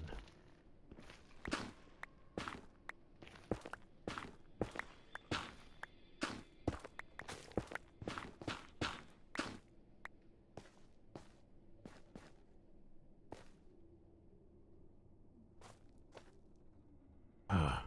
Ah.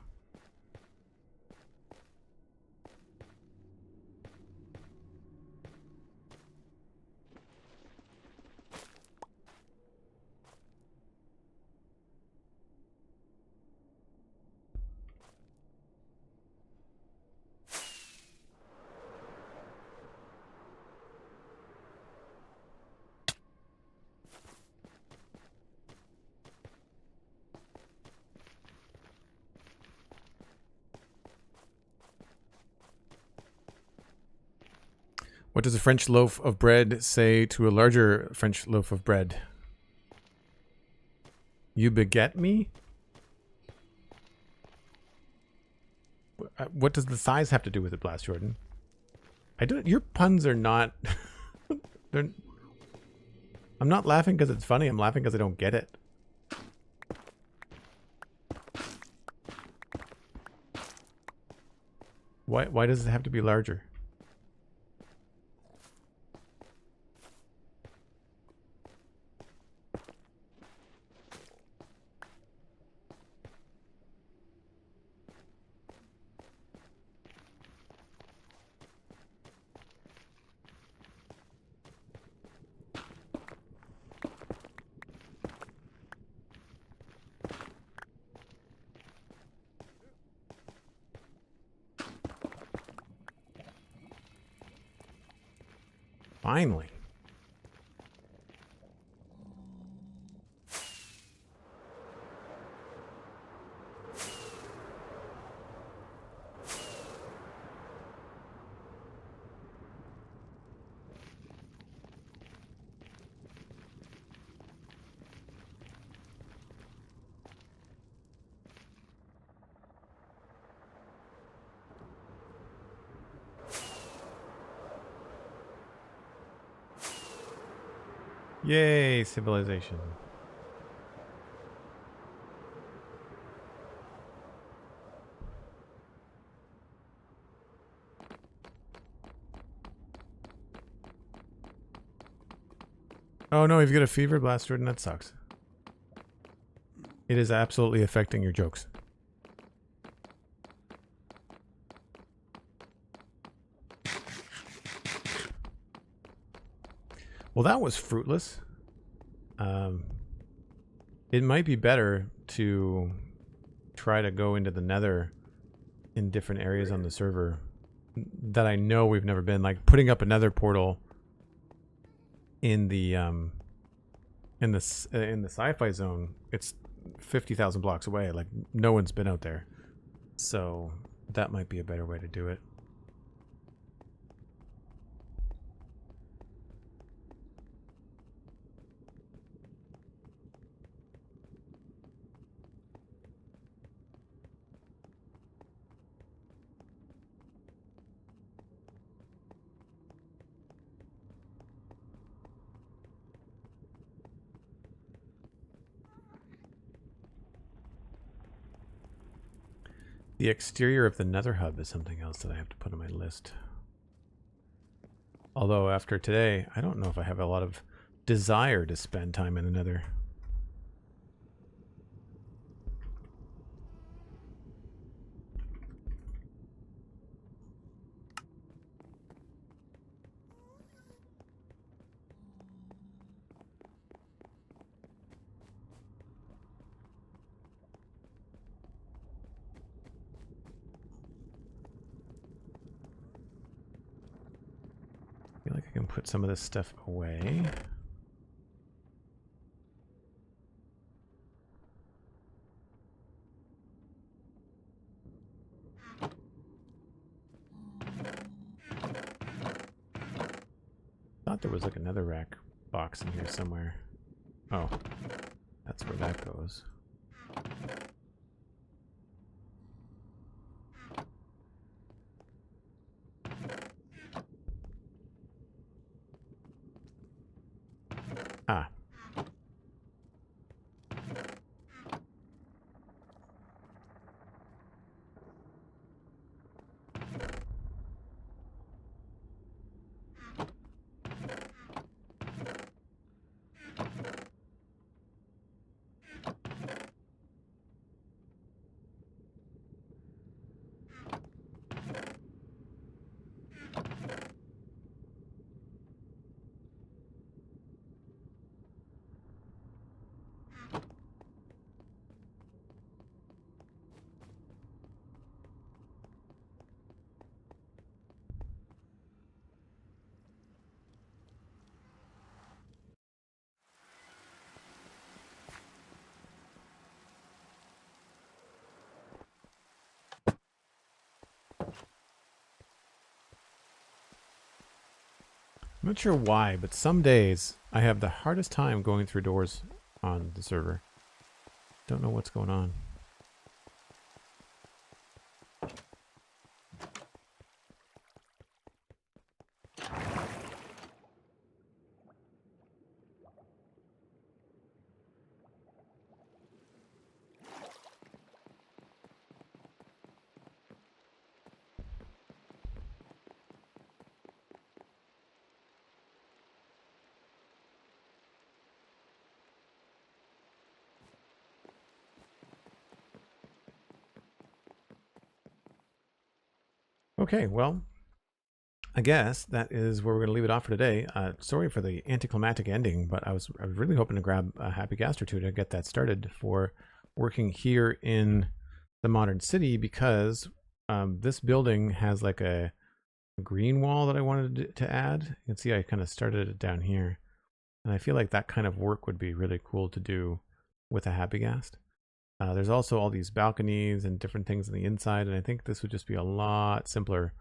What does a French loaf of bread say to a larger French loaf of bread? You beget me? What does the size have to do with it, Blast Jordan? I don't. Your puns are not. They're. I'm not laughing because it's funny. I'm laughing because I don't get it. Why does it have to be larger? Finally. Yay, civilization. Oh no, you've got a fever, Blast Jordan. That sucks. It is absolutely affecting your jokes. Well, that was fruitless. It might be better to try to go into the Nether in different areas on the server that I know we've never been. Like putting up another portal in the Sci-Fi zone. It's 50,000 blocks away. Like no one's been out there, so that might be a better way to do it. The exterior of the Nether Hub is something else that I have to put on my list. Although after today, I don't know if I have a lot of desire to spend time in the Nether. I feel like I can put some of this stuff away. Thought there was like another rack box in here somewhere. Oh, that's where that goes. Ah. I'm not sure why, but some days I have the hardest time going through doors on the server. Don't know what's going on. Okay, well, I guess that is where we're going to leave it off for today. Sorry for the anticlimactic ending, but I was really hoping to grab a happy ghast or two to get that started for working here in the modern city, because this building has like a green wall that I wanted to add. You can see I kind of started it down here, and I feel like that kind of work would be really cool to do with a happy ghast. There's also all these balconies and different things on the inside, and I think this would just be a lot simpler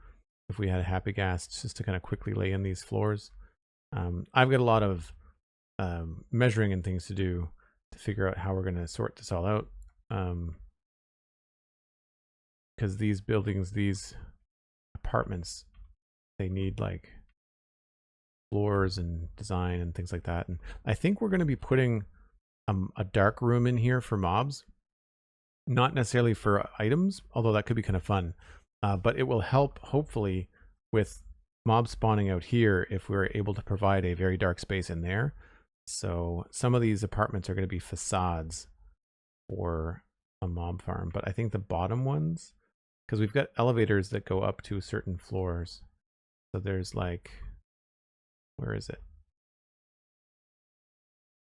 if we had a happy ghast just to kind of quickly lay in these floors. I've got a lot of measuring and things to do to figure out how we're going to sort this all out, because these buildings, these apartments, they need like floors and design and things like that. And I think we're going to be putting a dark room in here for mobs. Not necessarily for items, although that could be kind of fun. But it will help, hopefully, with mob spawning out here if we're able to provide a very dark space in there. So some of these apartments are going to be facades for a mob farm. But I think the bottom ones, because we've got elevators that go up to certain floors. So there's like, where is it?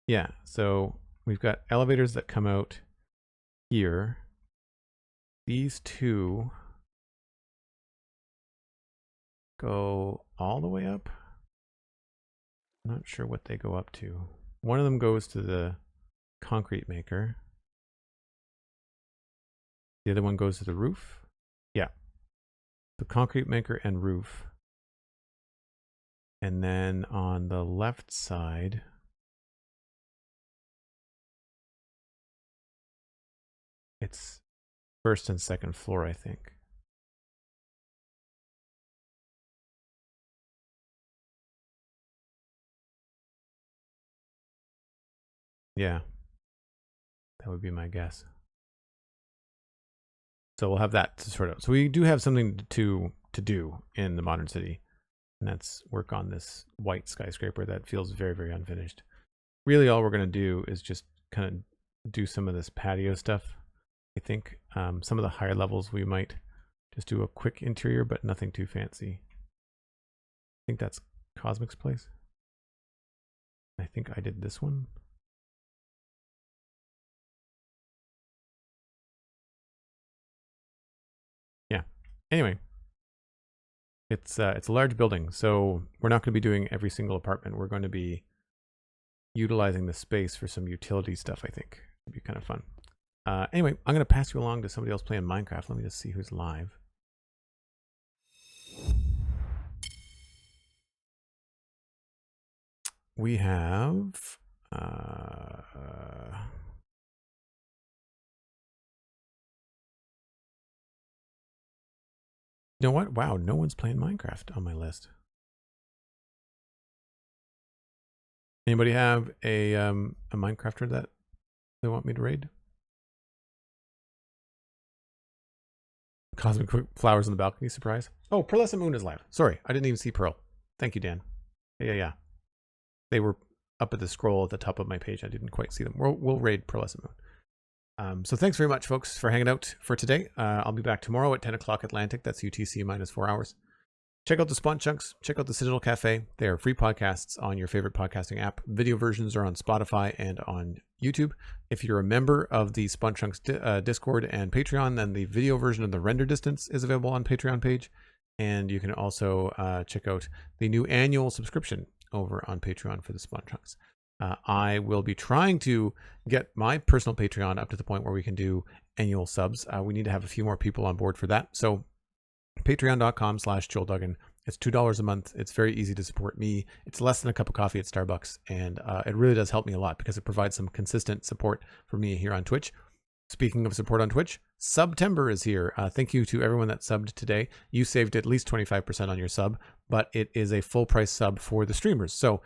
Yeah, so we've got elevators that come out here. These two go all the way up. I'm not sure what they go up to. One of them goes to the concrete maker. The other one goes to the roof. Yeah. The concrete maker and roof. And then on the left side, it's first and second floor, I think. Yeah. That would be my guess. So we'll have that to sort out. So we do have something to do in the modern city, and that's work on this white skyscraper that feels very, very unfinished. Really, all we're going to do is just kind of do some of this patio stuff. I think some of the higher levels we might just do a quick interior, but nothing too fancy. I think that's Cosmic's place. I think I did this one. Yeah. Anyway, it's a large building, so we're not going to be doing every single apartment. We're going to be utilizing the space for some utility stuff. I think it'd be kind of fun. Anyway, I'm going to pass you along to somebody else playing Minecraft. Let me just see who's live. We have you know what? Wow, no one's playing Minecraft on my list. Anybody have a Minecrafter that they want me to raid? Cosmic flowers on the balcony, surprise. Oh, Pearlescent Moon is live. Sorry, I didn't even see Pearl. Thank you, Dan. Yeah. They were up at the scroll at the top of my page. I didn't quite see them. We'll raid Pearlescent Moon. So thanks very much, folks, for hanging out for today. I'll be back tomorrow at 10 o'clock Atlantic. That's UTC minus 4 hours. Check out the Spawn Chunks. Check out the Citadel Cafe. They are free podcasts on your favorite podcasting app. Video versions are on Spotify and on YouTube. If you're a member of the Spawn Chunks Discord and Patreon, then the video version of the render distance is available on Patreon page. And you can also check out the new annual subscription over on Patreon for the Spawn Chunks. I will be trying to get my personal Patreon up to the point where we can do annual subs. We need to have a few more people on board for that. So patreon.com/JoelDuggan. It's $2 a month. It's very easy to support me. It's less than a cup of coffee at Starbucks. And it really does help me a lot because it provides some consistent support for me here on Twitch. Speaking of support on Twitch, September is here. Thank you to everyone that subbed today. You saved at least 25% on your sub, but it is a full price sub for the streamers. So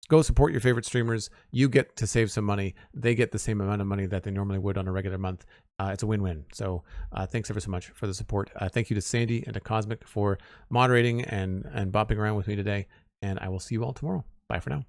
go support your favorite streamers. You get to save some money. They get the same amount of money that they normally would on a regular month. It's a win-win. So thanks ever so much for the support. Thank you to Sandy and to Cosmic for moderating and bopping around with me today. And I will see you all tomorrow. Bye for now.